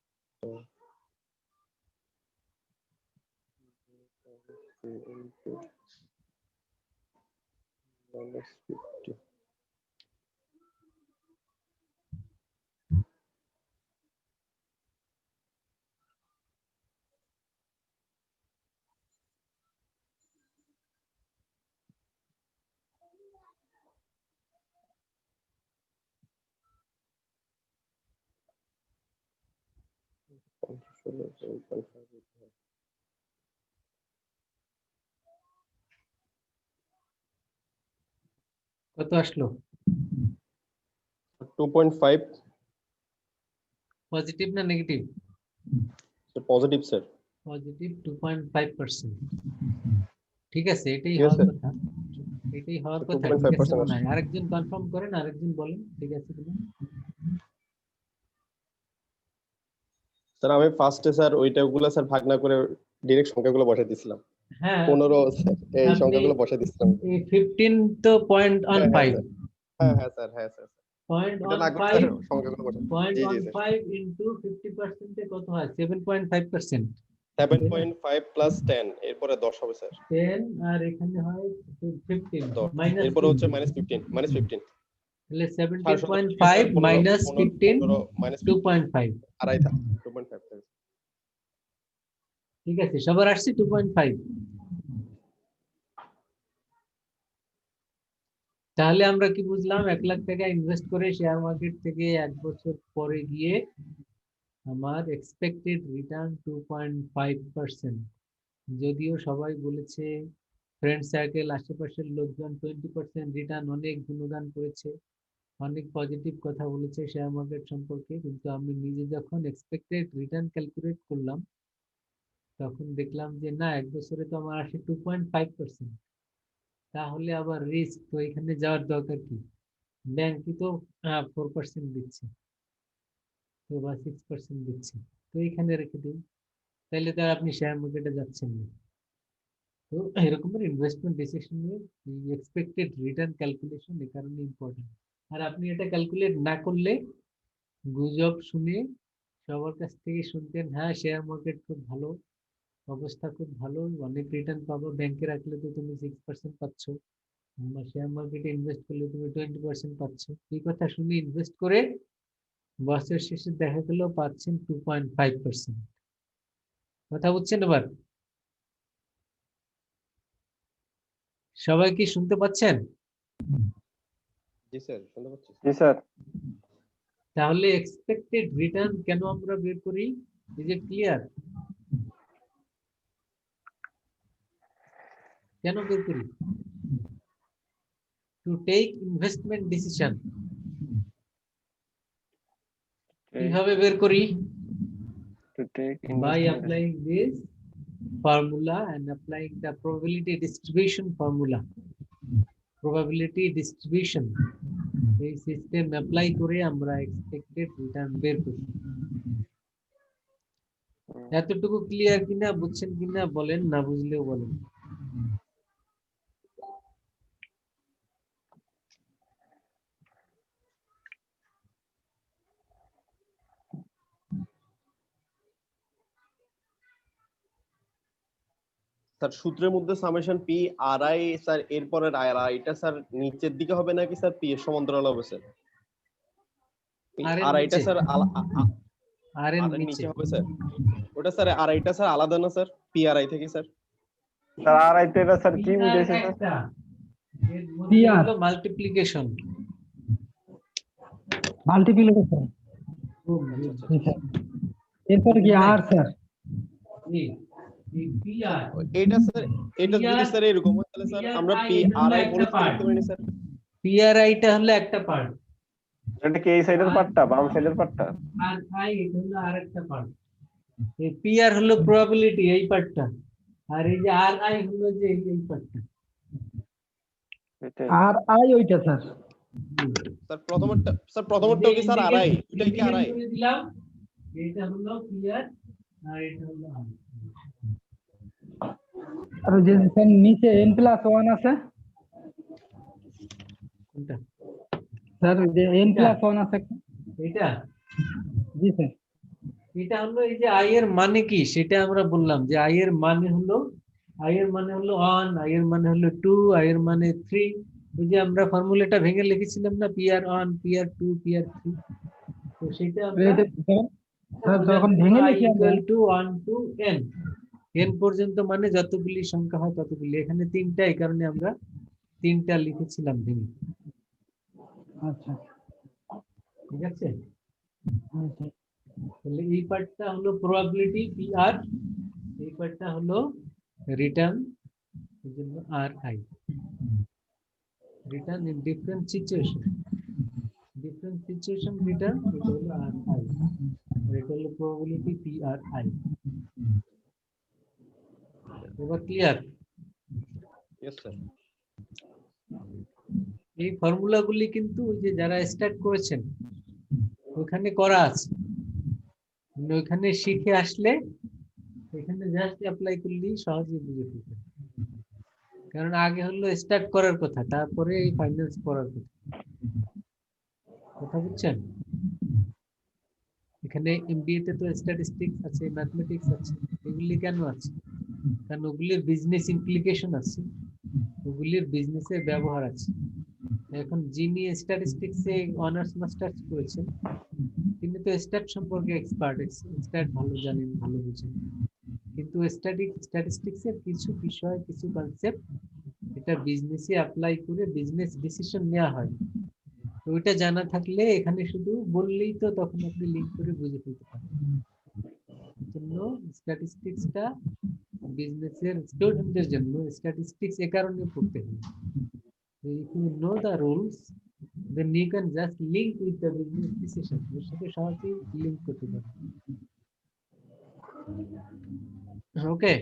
কত আসলো? 2.5 পজিটিভ না নেগেটিভ? Positive sir. পজিটিভ 2.5%। ঠিক আছে, এটাই ঠিক হওয়ার আছে। কথা, এটাই হওয়ার তো কথা। ঠিক আছে 2.5% মনে হয়। আরেকজন কনফার্ম করেন, আরেকজন বলেন ঠিক আছে কিনা। স্যার আমি ফার্স্টে স্যার ওইটাগুলো স্যার ভাগ না করে ডাইরেক্ট সংখ্যাগুলো বসাই দিয়েছিলাম। হ্যাঁ 15 এই আপনি সংখ্যাগুলো বসাই দিয়েছিলাম। এই 15 তো হ্যাঁ 0.15, স্যার হ্যাঁ স্যার। এটা না করে 0.15 স্যার সংখ্যাগুলো বসাই। জি জি স্যার। 0.15 into 50% এ কত হয়? 7.5%। 7.5 প্লাস 10 এরপরে 10 হবে স্যার। 10 আর এখানে হয় 15 10 মাইনাস এরপরে হচ্ছে -15 তাহলে 17.5 17.5 মাইনাস 15 মাইনাস 2.5। আড়াই থাকে 2.5 থাকে। ঠিক আছে, সবার আসছে 2.5। তাহলে আমরা কি বুঝলাম? 1 লাখ টাকা ইনভেস্ট করে শেয়ার মার্কেট থেকে 1 বছর পরে গিয়ে আমার এক্সপেক্টেড রিটার্ন 2.5%। যদিও সবাই বলেছে, ফ্রেন্ড সার্কেল আশেপাশের লোকজন 20% রিটার্ন অনেক গুণগান করেছে, অনেক পজিটিভ কথা বলেছে শেয়ার মার্কেট সম্পর্কে, কিন্তু আমি নিজে যখন এক্সপেক্টেড রিটার্ন ক্যালকুলেট করলাম তখন দেখলাম যে না, 1 বছরে তো আমার আসে 2.5%। তাহলে আবার রিস্ক, তো এখানে যাওয়ার দরকার কি? ব্যাংকই তো 4% দিচ্ছে, তো বা 6% দিচ্ছে, তো এখানে রেখে দিন। তাহলে তো আর আপনি শেয়ার মার্কেটে যাচ্ছেন না। তো এরকমের ইনভেস্টমেন্ট ডিসিশনে এক্সপেক্টেড রিটার্ন ক্যালকুলেশন এই কারণে ইম্পর্টেন্ট। আর আপনি এটা ক্যালকুলেট না করলে গুজব শুনে সবার কাছ থেকে শুনতেন, হ্যাঁ শেয়ার মার্কেট খুব ভালো, অবস্থা খুব ভালো, অনেক রিটার্ন পাবো, ব্যাংকে রাখলে তো তুমি 6% পাচ্ছ, শেয়ার মার্কেটে ইনভেস্ট করলে তুমি 20% পাচ্ছ। এই কথা শুনে ইনভেস্ট করে বছর শেষে দেখা গেল পাচ্ছেন 2.5%। কথা বুঝছেন এবার? সবাই কি শুনতে পাচ্ছেন? জি স্যার শুনতে পাচ্ছি। জি স্যার। তাহলে এক্সপেক্টেড রিটার্ন কেন আমরা বের করি? Is it clear? কেন বের করি? To take investment decision. কিভাবে বের করি? To take By investment. applying this formula and applying the probability distribution formula. Probability distribution এই সিস্টেম অ্যাপ্লাই করে আমরা এক্সপেক্টেড রিটার্ন বের করি। এতটুকু ক্লিয়ার কিনা, বুঝছেন কিনা বলেন, না বুঝলেও বলেন। স্যার সূত্রের মধ্যে summation P R I sir এরপরে আর আইটা স্যার নিচের দিকে হবে নাকি স্যার পি এর সমান্তরাল হবে স্যার? আর এর আর আইটা নিচে, স্যার আর এর আর নিচে নিচে হবে স্যার। ওটা স্যার আর আইটা স্যার আলাদা না স্যার পি আর আই থেকে স্যার? স্যার আর আইতে এটা স্যার কি বুঝাইছে স্যার? একটা এর মধ্যে হলো মাল্টিপ্লিকেশন। মাল্টিপ্লিকেশন। জি স্যার। এরপর কি আর স্যার? এটা স্যার, এটা যদি স্যার এরকম হয় তাহলে স্যার আমরা পি আর আই বলে লিখতে পারি না স্যার? পিআরআইটা হলো একটা পার্ট, এটা কি এই সাইডের পার্টটা, বাম সাইডের পার্টটা? আর আই এটা হলো আরেকটা পার্ট। এই পি আর হলো প্রবাবিলিটি এই পার্টটা, আর এই যে আর আই হলো যে এই পার্টটা। এটাই আর আই ওইটা স্যার। স্যার প্রথমটা কি স্যার আড়াই, এটা কি আড়াই? দিলাম এটা হলো পি আর আর এটা হলো আর। আর ওই যে স্যার নিচে n+1 আছে কোনটা? স্যার, ওই যে n+1 আছে এটা জি স্যার। এটা হলো এই যে আই এর মানে কি সেটা আমরা বললাম যে আই এর মানে হলো 1, আই এর মানে হলো 2, আই এর মানে 3। ওই যে আমরা ফর্মুলাটা ভেঙে লিখেছিলাম না PR1 PR2 PR3, তো সেটা আমরা এটা স্যার যখন বোঝানোর জন্য ভেঙে i লিখি আমরা, equal to 1 to n, n পর্যন্ত মানে যতগুলি সংখ্যা হয় ততগুলি। এখানে তিনটা, এই কারণে আমরা তিনটা লিখেছিলাম ভেঙে। আচ্ছা ঠিক আছে, আচ্ছা। তাহলে এই পার্টটা হলো প্রবাবিলিটি PR, এই পার্টটা হলো রিটার্ন, এই জন্য RI, return in different situation, different situation return, এটা হলো RI, এটা হলো প্রবাবিলিটি PRI। এবার ক্লিয়ার? Yes sir. এই ফর্মুলাগুলি কিন্তু ওই যে যারা স্টার্ট করেছেন ওখানে করা আছে, মানে ওইখানে শিখে আসলে এখানে জাস্ট অ্যাপ্লাই করলেই সহজে বুঝে ফেলবেন। কারণ আগে হলো স্টার্ট করার কথা, তারপরে এই ফাইনান্স করার কথা। কথা বুঝছেন? এখানে এমবিএ তে তো স্ট্যাটিস্টিক্স আছে, ম্যাথমেটিক্স আছে, এগুলি কেন আছে? কারণ ওগুলির বিজনেস ইমপ্লিকেশন আছে, ওগুলির বিজনেসের ব্যবহার আছে। এখন যিনি স্ট্যাটিস্টিক্সে অনার্স মাস্টার্স করেছেন তিনি তো স্ট্যাট সম্পর্কে এক্সপার্ট, স্ট্যাট ভালো জানেন, ভালো বুঝেন, কিন্তু স্ট্যাটিস্টিক্সের কিছু বিষয়, কিছু কনসেপ্ট এটা বিজনেসে অ্যাপ্লাই করে বিজনেস ডিসিশন নেওয়া হয়। তো ওইটা জানা থাকলে এখানে শুধু বললেই তো তখন আপনি লিঙ্ক করে বুঝে ফেলতে পারেন। জন্য স্ট্যাটিস্টিক্সটা বিজনেসের স্টুডেন্টদের জন্য স্ট্যাটিস্টিক্স এ কারণে পড়তে হয়। If you know the rules, then you can just link with the business decision. এর সাথে সহজেই লিংক করতে পারেন। ওকে,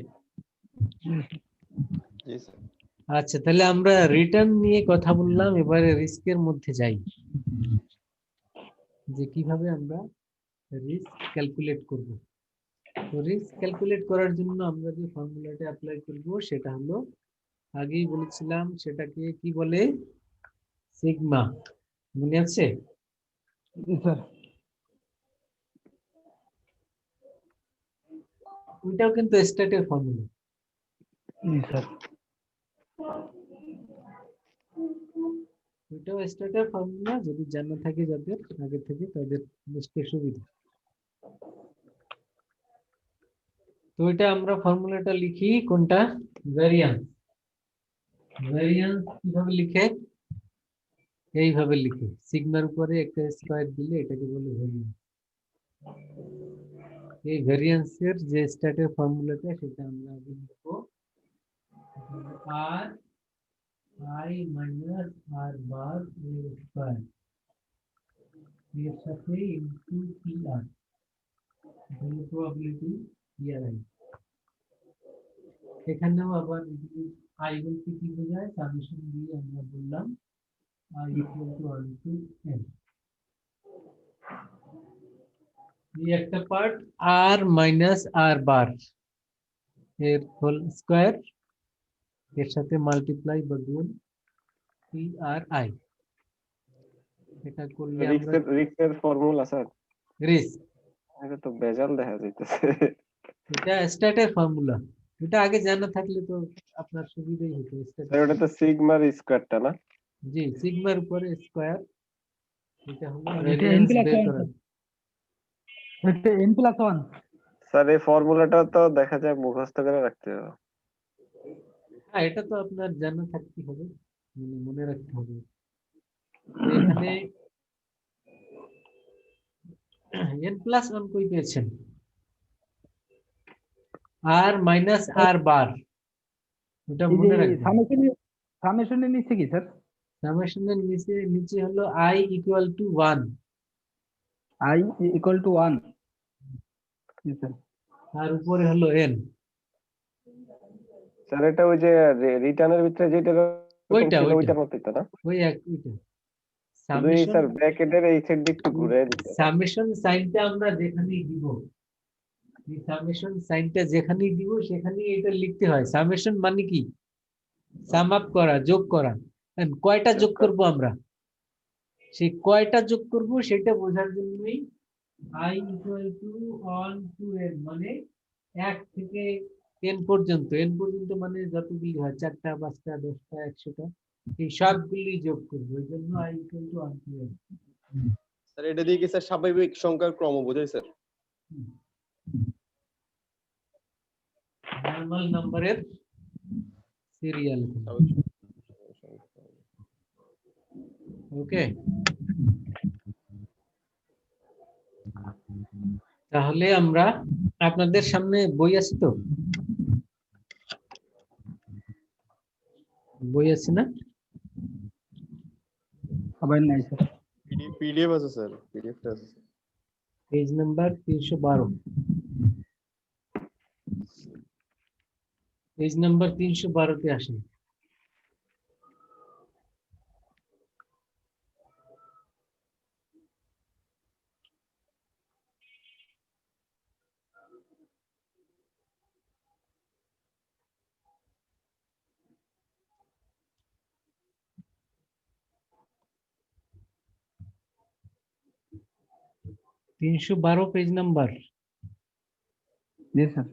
জি স্যার। আচ্ছা তাহলে আমরা রিটার্ন নিয়ে কথা বললাম, এবারে রিস্কের মধ্যে যাই, যে কিভাবে আমরা রিস্ক ক্যালকুলেট করব। তো রিস্ক ক্যালকুলেট করার জন্য আমরা যে ফর্মুলাটা অ্যাপ্লাই করব সেটা হলো, আগেই বলেছিলাম সেটাকে কি বলে, সিগমা। মনে আছে? জি স্যার। ওইটাও কিন্তু স্ট্যাটের ফর্মুলা। জি স্যার। ওইটাও স্ট্যাটের ফর্মুলা, যদি জানা থাকে যাদের আগে থেকে তাদের বুঝতে সুবিধা। তো এটা আমরা ফর্মুলাটা লিখি কোনটা, ভ্যারিয়ান্স। ভ্যারিয়ান্স কিভাবে লিখে, এইভাবে লিখে, সিগমার উপরে একটা স্কয়ার দিলে এটাকে বলে ভ্যারিয়ান্স। এই ভ্যারিয়ান্সের যে স্ট্যাটের ফর্মুলাটা সেটা আমরা আগে লিখবো, আর আই মাইনাস আর বার এর স্কয়ার এর সাথে ইনটু পিআর, এটা হলো প্রবাবিলিটি পিআরআই। এখানেও আবার আই বলতে কি বোঝায়, সামেশন দিয়ে আমরা বললাম i equal to 1 to n। এই একটা পার্ট আর মাইনাস আর বার এর হোল স্কয়ার এর সাথে মাল্টিপ্লাই বা গুণ PRI। এটা করলে আমরা রিক্সের ফর্মুলা স্যার, রিস্ক, এটা তো বেজাল দেখা যাইতেছে। এটা স্ট্যাটের ফর্মুলা, এটা আগে জানা থাকলে তো আপনার সুবিধাই হতো। স্যার ওটা তো সিগমার স্কয়ারটা না? জি, সিগমার উপরে স্কয়ার, এটা হলো এটা ভ্যারিয়েন্স বের n+1 করা। এটা n+1 স্যার এই ফর্মুলাটা তো দেখা যায় মুখস্থ করে রাখতে হবে। হ্যাঁ, এটা তো আপনার জানা থাকতে হবে, মানে মনে রাখতে হবে। তো এখানে n+1 কই পেয়েছেন, আর মাইনাস আর বার, ওটা এই যে মনে রাখবেন। সামেশনের নিচে কি স্যার? সামেশনের নিচে হলো i equal to 1। i = 1। জি স্যার। আর উপরে হলো এন। স্যার এটা ওই যে রিটার্নের ভিতরে যেটা ওইটা ছিল ওইটা ওইটার মতোই তো না? ওই এক ওইটা শুধু এই সামেশন। স্যার ব্র্যাকেটের এই সাইড দিয়ে একটু ঘুরে দিতে। সামেশন সাইনটা আমরা যেখানেই দিব, এই সামেশন সাইনটা যেখানেই দিব সেখানেই এটা লিখতে হয়। সামেশন মানে কি? সাম আপ করা, যোগ করা। And কয়টা যোগ করব আমরা, সেই কয়টা যোগ করব সেটা বোঝার জন্যই i equal to 1 to n, মানে 1 থেকে n পর্যন্ত। n পর্যন্ত মানে যতগুলি হয়, 4টা 5টা 10টা 100টা, এই সবগুলি যোগ করব। এই জন্য i equal to 1 to n। Sir এটা দিয়ে কি স্যার স্বাভাবিক সংখ্যার ক্রম বোঝায় স্যার? নরমাল নাম্বারের সিরিয়াল। ওকে, তাহলে আমরা, আপনাদের সামনে বই আছে তো? বই আছে না? সবাই নাই স্যার। পিডিএফ আছে স্যার, পিডিএফটা আছে। Page number 312। পেজ নাম্বার 312 তে আসেন। তিনশো 12 পেজ নাম্বার। জি স্যার।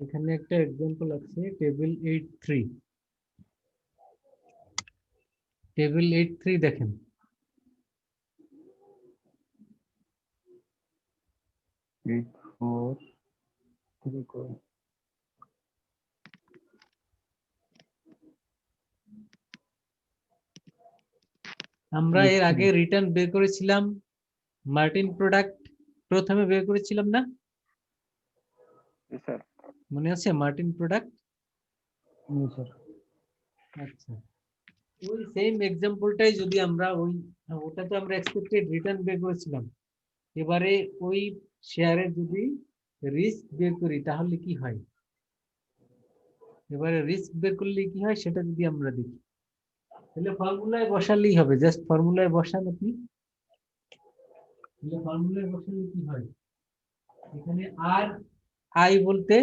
এখানে একটা एग्जांपल আছে, টেবিল 83। টেবিল 83 দেখেন। আমরা এর আগে রিটার্ন বের করেছিলাম, মার্টিন প্রোডাক্ট প্রথমে বের করেছিলাম না? স্যার মনে আছে মার্টিন প্রোডাক্ট? জি স্যার। আচ্ছা, ওই সেম एग्जांपलটাই যদি আমরা ওটা তো আমরা এক্সপেক্টেড রিটার্ন বের করেছিলাম, এবারে ওই শেয়ারে যদি রিস্ক বের করি তাহলে কি হয়, এবারে রিস্ক বের করলে কি হয় সেটা যদি আমরা দেখি, তাহলে ফর্মুলায় বসালেই হবে। জাস্ট ফর্মুলায় বসান আপনি। তাহলে ফর্মুলায় বসালে কি হয়, এখানে আর আই বলতে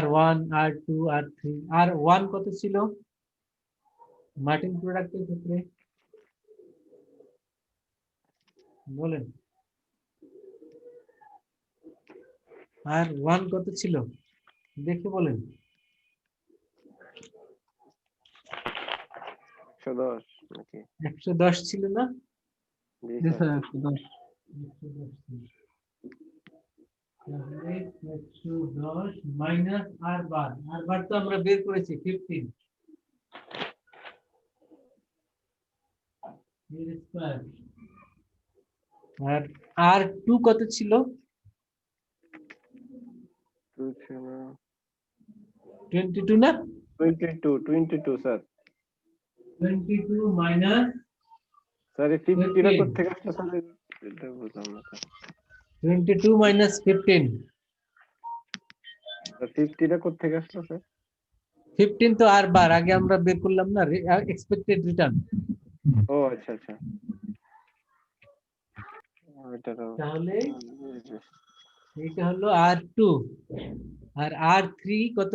R1 R2 R3। R1 কত ছিল মার্টিন প্রোডাক্টের ক্ষেত্রে বলেন? R1 কত ছিল দেখে বলেন। 110 নাকি? 110 ছিল না? জি জি স্যার। স্যার 110। 110 ছিল। তাহলে 110 মাইনাস আর বার তো আমরা বের করেছি 15 এর স্কয়ার। আর R2 কত ছিল? 22 না? 22 স্যার। 22 মাইনাস স্যার এই 50 টা কোথা থেকে আসলো স্যার? এটা বুঝলাম না স্যার। 22 মাইনাস 15। 50 টা কোথা থেকে আসলো স্যার? 15 তো আর বার আগে আমরা বের করলাম না, এক্সপেক্টেড রিটার্ন। ও আচ্ছা আচ্ছা। তাহলে এটা হলো R2 আর R3 কত?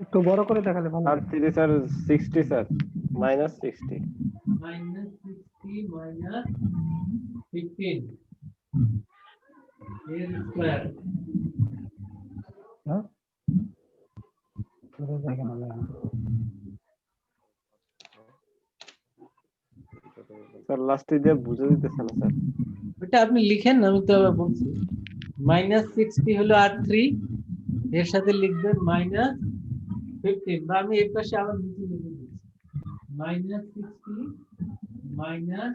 একটু বড় করে দেখালে ভালো আর হয়। 3 sir 60 sir, minus 60। Minus 60 minus 15 এর স্কয়ার। হ্যাঁ পুরো দেখেন না। স্যার লাস্টে দিয়ে বুঝে দিতেছেন না স্যার। ওটা আপনি লিখেন, আমি তো আবার বলছি। মাইনাস 60 হলো R3, এর সাথে লিখবেন মাইনাস 15, বা আমি এর পাশে আবার নিচে লিখে দিচ্ছি মাইনাস 60 মাইনাস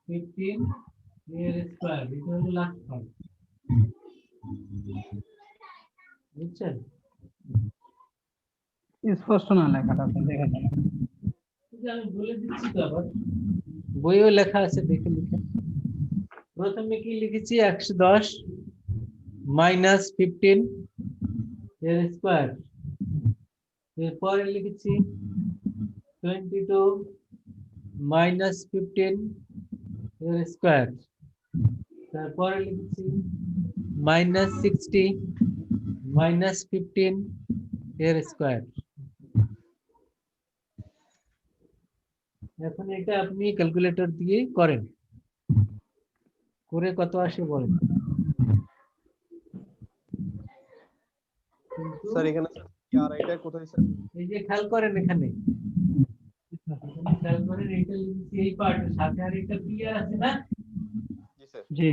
15 এর স্কয়ার। এটা হলো লাস্ট পার্ট, বুঝছেন? স্পষ্ট না লেখাটা আপনি দেখে দেন। যে আমি বলে দিচ্ছি তো আবার, বইও লেখা আছে, দেখে লিখেন। প্রথমে কি লিখেছি, 110 মাইনাস 15 এর স্কোয়ার। এরপরে লিখেছি 22 মাইনাস 15 এর স্কোয়ার। তারপরে লিখেছি মাইনাস 60 মাইনাস 15 এর স্কোয়ার। এখন এটা আপনি ক্যালকুলেটর দিয়ে করেন, করে কত আসে বলেন। কিন্তু স্যার এখানে আর এটা কোথায় স্যার? এই যে খেয়াল করেন এখানে, খেয়াল করেন এইটা লিখেছি এই পার্টের সাথে, আর এটা ক্লিয়ার আছে না? জি স্যার। জি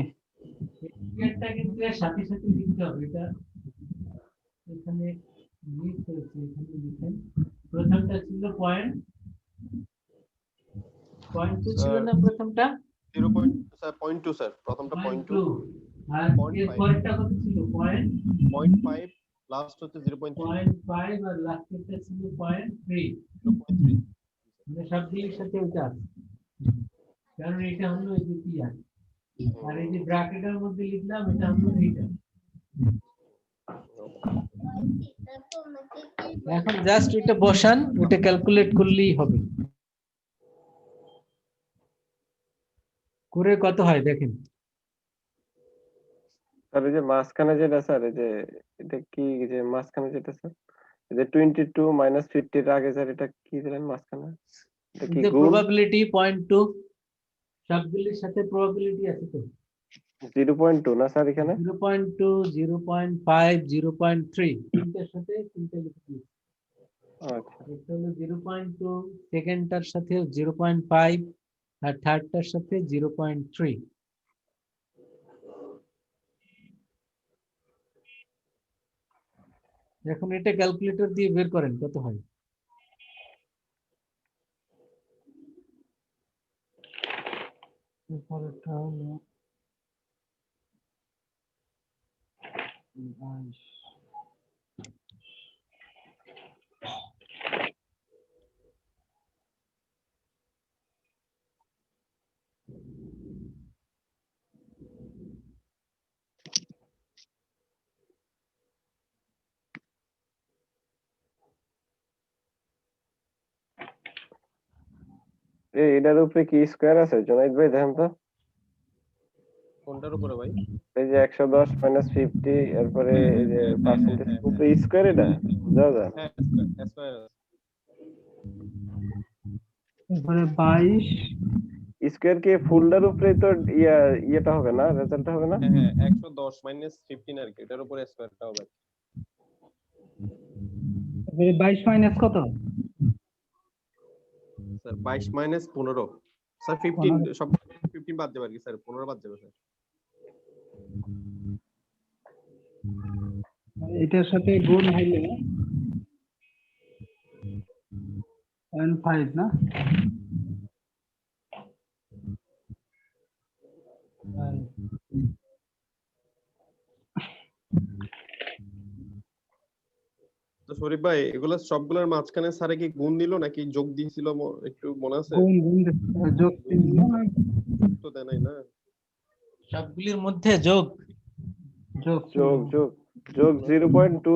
ক্লিয়ারটা কিন্তু এর সাথে সাথে লিখতে হবে। এটা এখানে মিস হয়েছে, এখানে লিখেন। প্রথমটা ছিল পয়েন্ট 2 ছিল না প্রথমটা? 0. স্যার 0.2 স্যার, প্রথমটা 0.2 আর 0.5 এর পরেরটা কত ছিল? 0.5 লাস্ট হচ্ছে 0.3 0.5 আর লাস্টেরটা ছিল 0.3। 0.3। মানে সবগুলির সাথে ওটা আছে, কারণ এটা হলো এই যে পিআর, আর এই যে ব্র্যাকেটের মধ্যে লিখলাম এটা হলো এইটা। এখন জাস্ট এটা বসান, ওটা ক্যালকুলেট করলেই হবে। করে কত হয় দেখেন। স্যার এই যে মাঝখানে যেটা স্যার, এই যে এটা কি, যে মাঝখানে যেটা স্যার, এই যে 22 মাইনাস 50 এর আগে স্যার এটা কি দিলেন মাঝখানে? এটা কি যে গুণ? প্রবাবিলিটি 0.2, সবগুলির সাথে প্রবাবিলিটি আছে তো। 0.2 না স্যার এখানে? 0.2, 0.5, 0.3, তিনটার সাথে তিনটা লিখে দিয়েছি। আচ্ছা একটা হলো 0.2, সেকেন্ডটার সাথে 0.5, আর থার্ডটার সাথে 0.3। এখন এটা ক্যালকুলেটর দিয়ে বের করেন কত হয়। এরপরেরটা হলো 22। এটার উপরে কি স্কোয়ার আছে জুনাইদ ভাই, দেখেন তো। কোনটার উপরে ভাই? এই যে 110 মাইনাস 50, এরপরে এই যে পার্সেন্টেজ উপরে স্কোয়ার, এটা যা যা হ্যাঁ স্কয়ার। এরপরে 22 স্কোয়ার কি ফুলটার উপরে তো ইয়েটা হবে না, রেজাল্ট হবে না? হ্যাঁ 110 মাইনাস 15 আর কি, এটার উপরে স্কয়ারটা হবে। এরপরে 22 মাইনাস কত? স্যার 22 মাইনাস 15 স্যার 15, 15 সব 15 বাদ যাবে আর কি স্যার, 15 বাদ যাবে স্যার। এটার সাথে গুণ হইলে 0.5 না? তো শরীফ ভাই এগুলা সবগুলোর মাঝখানে স্যারে কি গুণ দিল নাকি যোগ দিয়েছিল, একটু মনে আছে? গুণ গুণ যোগ তিন না? তো দেয় নাই না? সবগুলির মধ্যে যোগ। যোগ যোগ যোগ যোগ 0.2,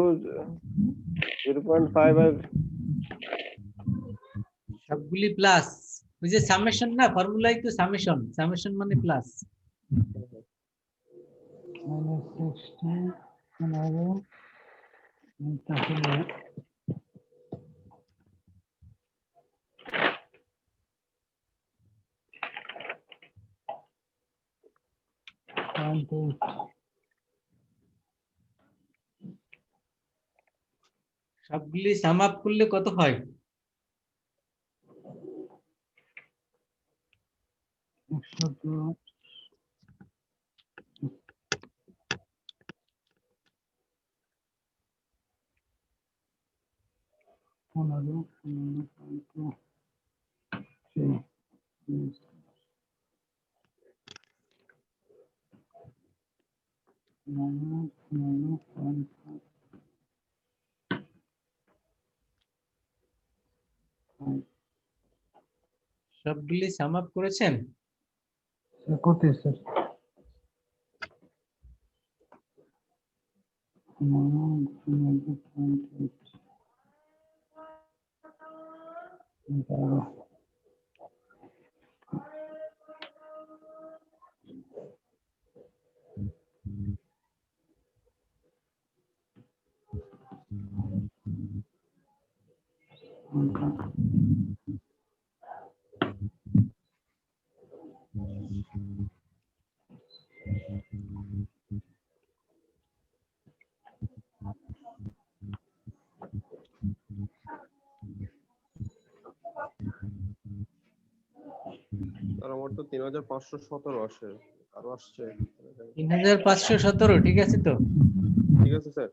0.5 আর সবগুলি প্লাস। ওই যে সামেশন না, ফর্মুলাই তো সামেশন, সামেশন মানে প্লাস। -16 15 তাহলে সবগুলি সাম আপ করলে কত হয়? 110 15 15 সবগুলি সাম আপ করেছেন? করতে স্যার। আর আমার তো 3517 আসে, আরো আসছে। 3517, ঠিক আছে তো? ঠিক আছে স্যার।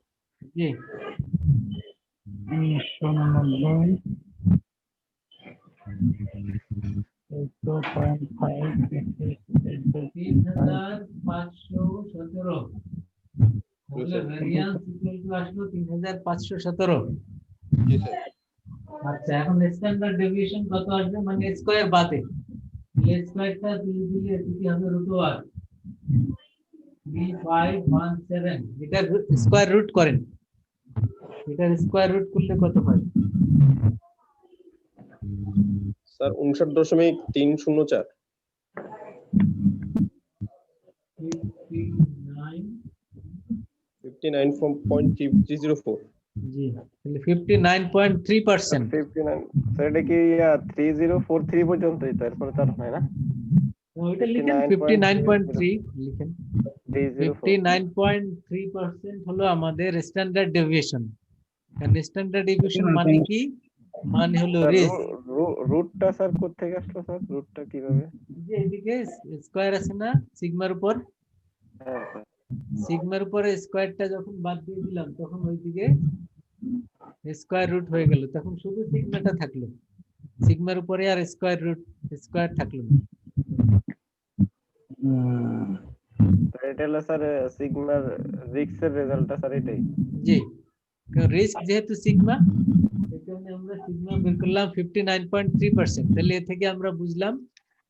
জি, 1999 3517 তাহলে ভ্যারিয়েন্স ইকুয়াল টু আসলো 3517। জি স্যার। আচ্ছা, এখন স্ট্যান্ডার্ড ডেভিয়েশন কত আসবে, মানে স্কয়ার বাদে? স্কয়ারটা তুলে দিলে এটি হবে √1 3517। এটা স্কয়ার রুট করেন, এটার স্কয়ার রুট করলে কত হয়? স্যার 59.304। 59.304। জি, তাহলে 59.3%। 59 স্যার এটা কি 3043 পর্যন্তই তো, এরপরে তো আর হয় না? ওইটা লিখেন 59.3 লিখেন। 304 59.3% হলো আমাদের স্ট্যান্ডার্ড ডেভিয়েশন। কারণ স্ট্যান্ডার্ড ডেভিয়েশন মানে কি? মানে হলো স্যার রিস্ক। রুটটা স্যার কোথা থেকে আসলো স্যার? রুটটা কিভাবে? যে এদিকে স্কয়ার আছে না সিগমার উপর, হ্যাঁ স্যার। সিগমার উপরে স্কয়ারটা যখন বাদ দিয়ে দিলাম তখন ওইদিকে স্কয়ার রুট হয়ে গেল, তখন শুধু সিগমাটা থাকলো, সিগমার উপরে আর স্কয়ার থাকলো না। তো এটা হলো স্যার সিগমার রিক্সের রেজাল্টটা স্যার এটাই। জি, কারণ রিস্ক যেহেতু সিগমা, এখানে আমরা সিগমা বের করলাম 59.3%। তাহলে এ থেকে আমরা বুঝলাম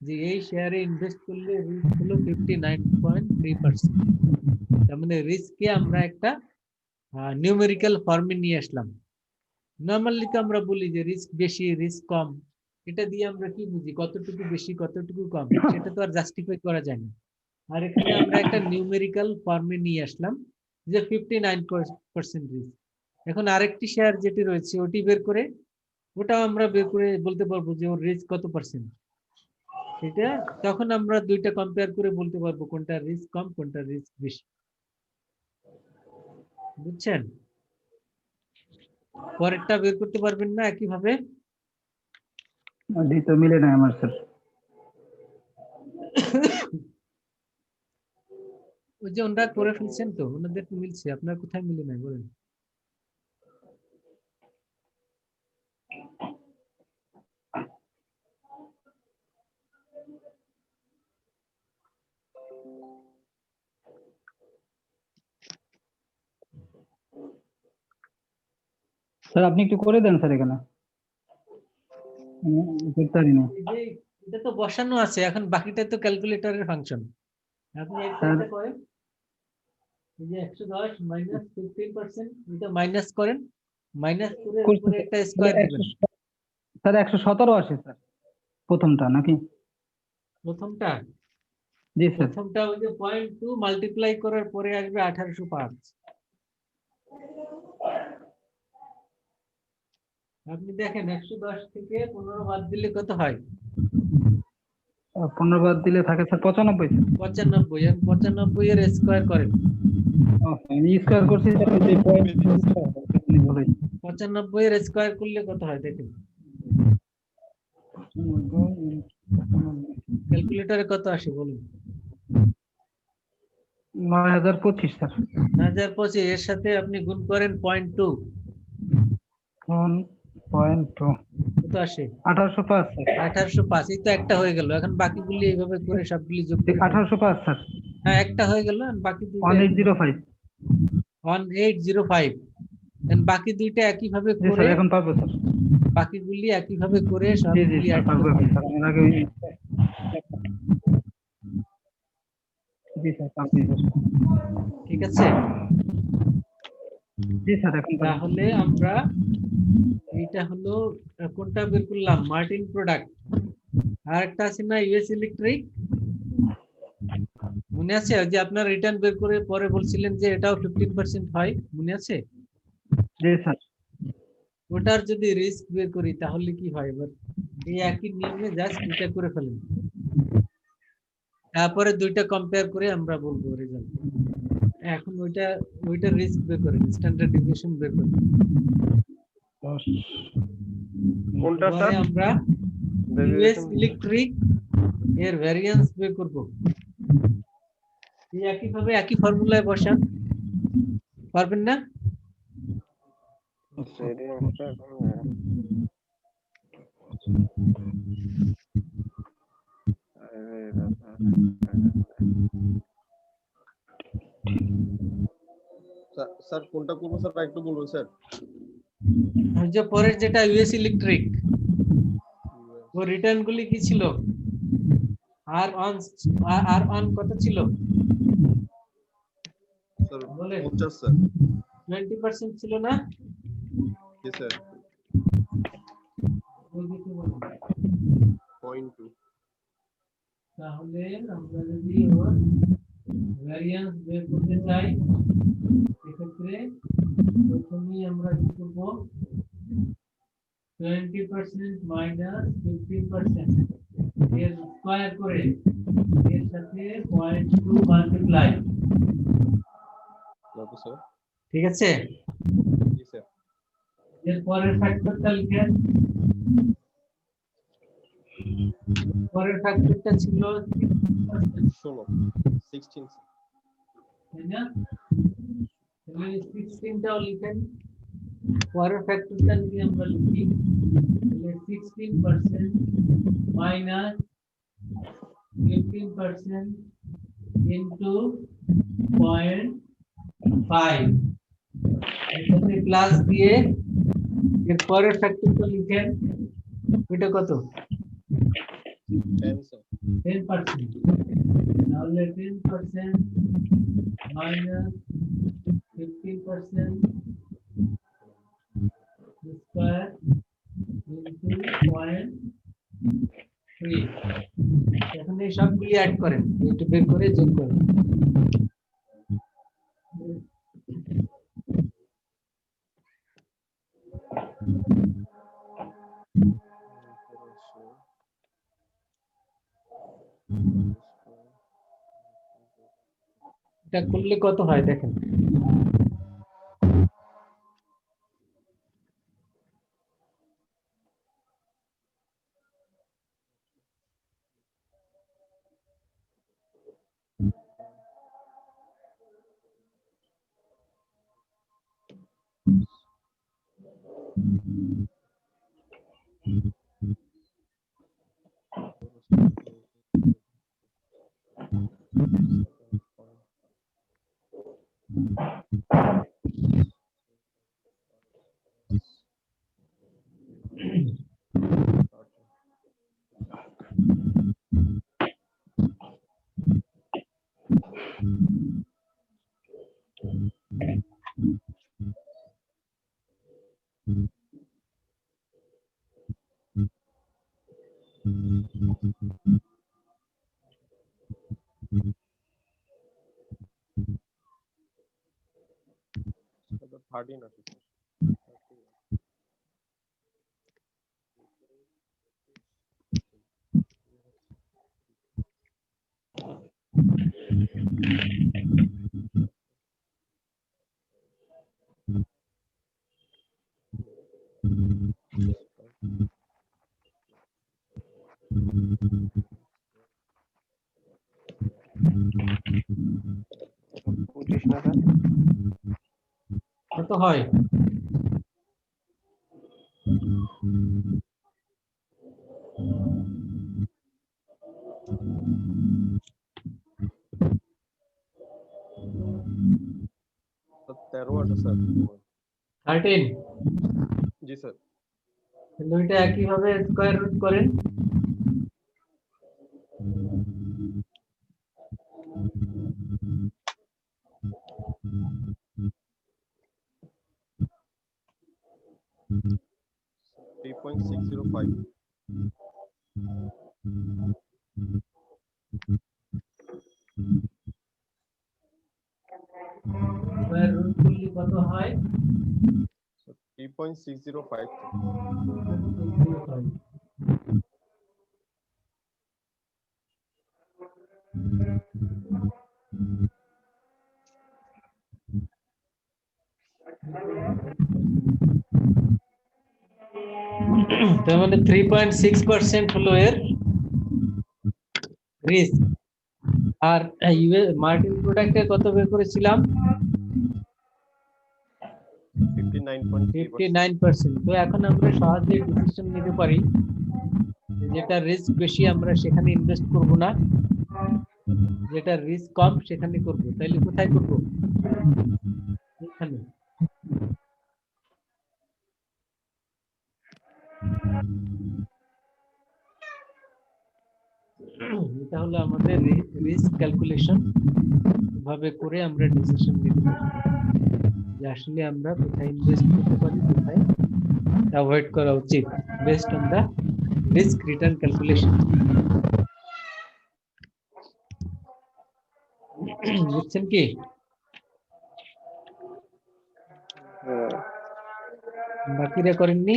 যে এই শেয়ারে ইনভেস্ট করলে রিস্ক হলো 59.3%। তার মানে রিস্ককে আমরা একটা নিউমেরিক্যাল ফর্মে নিয়ে আসলাম। নরমালি তো আমরা বলি যে রিস্ক বেশি রিস্ক কম, এটা দিয়ে আমরা কি বুঝি কতটুকু বেশি কতটুকু কম, সেটা তো আর জাস্টিফাই করা যায় না। আর এখানে আমরা একটা নিউমেরিক্যাল ফর্মে নিয়ে আসলাম যে 59% রিস্ক। এখন আরেকটি শেয়ার যেটি রয়েছে ওটি বের করে, ওটা আমরা বের করে বলতে পারবো যে ওর রিস্ক কত পার্সেন্ট। এটা তখন আমরা দুইটা কম্পেয়ার করে বলতে পারবো কোনটা রিস্ক কম কোনটা রিস্ক বেশি। বুঝছেন? পরেরটা বের করতে পারবেন না একই ভাবে? তো মিলে না আমার স্যার। ওই যে ওনারা করে ফেলছেন তো, ওনাদের তো মিলছে, আপনার কোথায় মিলে নাই বলেন? স্যার আপনি একটু করে দেন স্যার এখানে। করতে পারি না। এই যে এটা তো বসানো আছে, এখন বাকিটা তো ক্যালকুলেটরের ফাংশন। আপনি এটা করেন, এই যে 110 মাইনাস 15%, এটা মাইনাস করেন, মাইনাস করে উপরে একটা স্কয়ার দিবেন। স্যার 117 আসে স্যার প্রথমটা নাকি? প্রথমটা জি স্যার। প্রথমটা ওই যে 0.2 মাল্টিপ্লাই করার পরে আসবে 1805। আপনি দেখেন 110 থেকে 15 বাদ দিলে কত হয়? 15 বাদ দিলে থাকে স্যার 95 স্যার। 95। আর 95 এর স্কয়ার করেন। আমি স্কয়ার করছি স্যার, ওই যে পয়েন্ট আপনি বলেন। 95 এর স্কয়ার করলে কত হয় দেখেন, ক্যালকুলেটরে কত আসে বলুন? 9025 স্যার। 9025 এর সাথে আপনি গুণ করেন 0.2, 1.2 কত আসে? 1805 স্যার। 1805। এই তো একটা হয়ে গেল। এখন বাকিগুলি এইভাবে করে সবগুলি যোগ করে 1805 স্যার। হ্যাঁ, একটা হয়ে গেল, আর বাকি 1805। 1805। And বাকি দুইটা একই ভাবে জি করে স্যার এখন পারবো স্যার বাকিগুলি একই ভাবে করে জি জি সবগুলি স্যার add পারবো করতে এখন হবে। স্যার আমার আগে জি স্যার পারবো ঠিক আছে, জি স্যার এখন পারবো তাহলে আমরা এইটা হলো কোনটা বের করলাম, মার্টিন প্রোডাক্ট। আর একটা আছে না ইউএস ইলেকট্রিক, মনে আছে ওই যে আপনার রিটার্ন বের করে পরে বলছিলেন যে এটাও 15% হয়, মনে আছে? জি স্যার ওটার যদি রিস্ক বের করি তাহলে কি হয়, এবার এই একই নিয়মে জাস্ট এটা করে ফেলেন, তারপরে দুইটা কম্পেয়ার করে আমরা বলবো রেজাল্ট। এখন ওইটা রিস্ক বের করেন, স্ট্যান্ডার্ড ডেভিয়েশন বের করেন। কোনটা পরে স্যার? আমরা ইউএস ইলেকট্রিক এর ভ্যারিয়েন্স বের করব। এই একই ভাবে একই ফর্মুলায় বসান, পারবেন না? ভেরিয়েন্সটা এখন আরে বাবা, স্যার কোনটা করবো স্যার একটু বলবেন স্যার? ওই যে পরের যেটা ইউএস ইলেকট্রিক, ও রিটার্ন গুলি কি ছিল, আর অন কত ছিল স্যার বলেন? 50 স্যার। 20% ছিল না? জি স্যার। ওই দিকে বলুন। 0.2 তাহলে আমরা যদি ওর ভ্যারিয়েন্স বের করতে চাই সেক্ষেত্রে প্রথমেই আমরা কি করব, 20% মাইনাস 15% এর স্কয়ার করে এর সাথে 0.2 মাল্টিপ্লাই, লাগবে স্যার। ঠিক আছে? জি স্যার। এর পরের ফ্যাক্টরটা লিখেন, পরের ফ্যাক্টরটা ছিল 16 16 তাই না? তাহলে 16 টাও লিখেন, পরের ফ্যাক্টরটা যদি আমরা লিখি তাহলে 16% মাইনাস 15% ইনটু 0.5, এখানে প্লাস দিয়ে এর পরের ফ্যাক্টরটা লিখেন, এটা কত? 10 স্যার। 10%, তাহলে 10% মাইনাস 15% স্কয়ার ইনটু 0.3। এখন এই সবগুলি অ্যাড করেন, একটু বের করে যোগ করেন। এটা করলে কত হয় দেখেন। এটা 13 আছে স্যার। বুঝিস না স্যার? কত হয়? স্যার 13 আছে স্যার। 13, জি স্যার। তাহলে ওইটা একইভাবে স্কয়ার রুট করেন। Three point six zero five. Square root করলে কত হয়? 3.605। তার মানে 3.6% হলো এর রিস্ক। আর মার্টিন প্রোডাক্টে কত বের করেছিলাম? 59.3%। 59%। তো এখন আমরা সহজে ডিসিশন নিতে পারি যেটা রিস্ক বেশি আমরা সেখানে ইনভেস্ট করব না, যেটা রিস্ক কম সেখানে করব। তাইলে কোথায় করব? এখানে। এটা হলো আমাদের রিস্ক ক্যালকুলেশন, ভাবে করে আমরা ডিসিশন নিতে পারি যে আসলে আমরা কোথায় ইনভেস্ট করতে পারি, কোথায় অ্যাভয়েড করা উচিত, based on the risk return calculation. বুঝছেন কি? বাকিরা করেননি?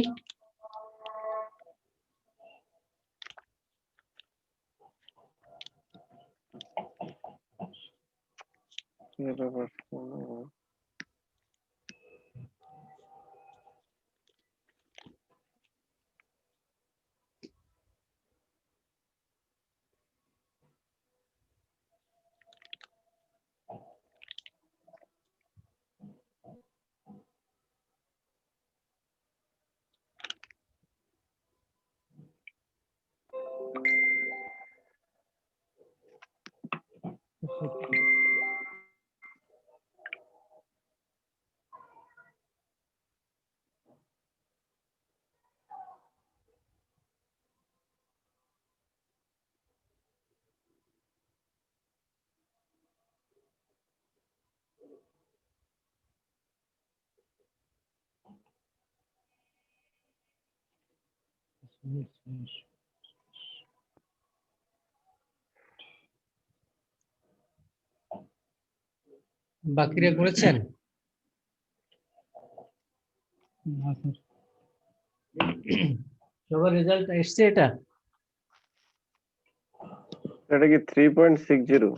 বাকিরা করেছেন? না স্যার। সবার রেজাল্ট এসছে? এটা এটা কি 3.60?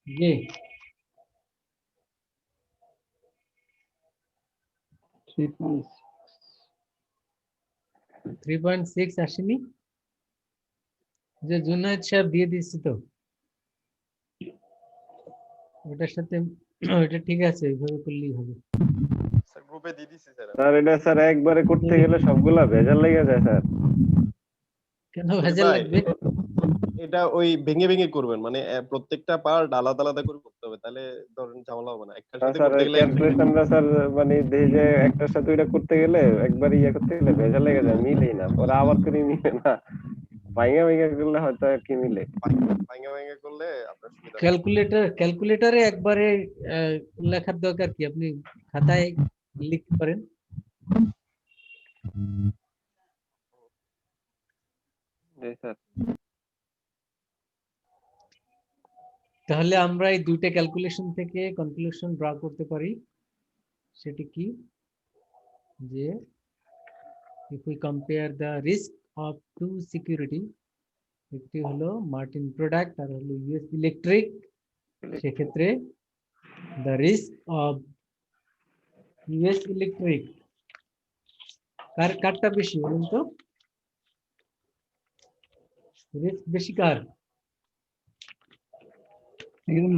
জি। 3.6 আসেনি? যে জুনায়েদ সাহেব দিয়ে দিচ্ছি তো, ওটার সাথে ওইটা ঠিক আছে, ওইভাবে করলেই হবে। স্যার গ্রুপে দিয়ে দিছি স্যার। স্যার এটা স্যার একবারে করতে গেলে সবগুলা ভেজাল লেগে যায় স্যার। কেন ভেজাল লাগবে? এটা ওই ভেঙে ভেঙে করবেন, মানে প্রত্যেকটা পার্ট আলাদা আলাদা করে করতে হবে, তাহলে ধরেন ঝামেলা হবে না। একটার সাথে স্যার করতে গেলে ক্যালকুলেশনটা স্যার মানে দেখি যে একটার সাথে ওইটা করতে গেলে একবার ইয়ে করতে গেলে ভেজাল লেগে যায়, মিলেই না, পরে আবার করে মিলে না। ভাইঙা ভাইঙা করলে হয়তো আর কি মিলে। ভাঙে ভাঙে করলে আপনার সুবিধা হবে। ক্যালকুলেটরে একবারে লেখার দরকার কি, আপনি খাতায় লিখতে পারেন। জি স্যার। তাহলে আমরা এই দুইটা ক্যালকুলেশন থেকে কনক্লুশন ড্র করতে পারি। সেটি কি? যে if we compare the risk of two security, একটি হলো মার্টিন প্রোডাক্ট আর হলো ইউএস ইলেকট্রিক, সেক্ষেত্রে the risk of US electric কারটা বেশি বলুন তো? রিস্ক বেশি কার?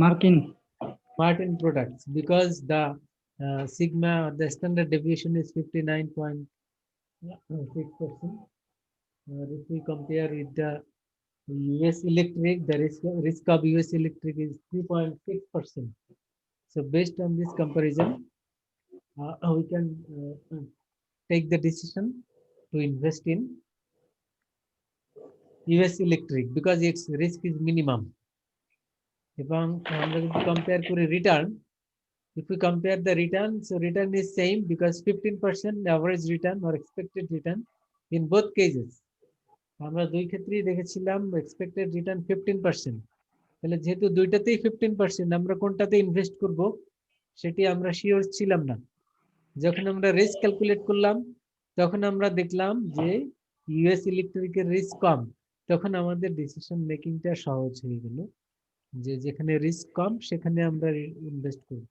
মার্কিন। Martin products, because the sigma or the standard deviation is 59.6%. If we compare with the US electric, the risk of US electric is 3.6%. So based on this comparison, we can take the decision to invest in US Electric because its risk is minimum. এবং আমরা যদি compare করি return, if we compare the return, so return is same because 15% average return or expected return in both cases. আমরা দুই ক্ষেত্রেই দেখেছিলাম expected return 15%. তাহলে যেহেতু দুইটাতেই 15%, আমরা কোনটাতে ইনভেস্ট করব সেটি আমরা শিওর ছিলাম না। যখন আমরা রিস্ক ক্যালকুলেট করলাম তখন আমরা দেখলাম যে ইউএস ইলেকট্রিকের রিস্ক কম, তখন আমাদের ডিসিশন মেকিংটা সহজ হয়ে গেল যে যেখানে রিস্ক কম সেখানে আমরা ইনভেস্ট করব।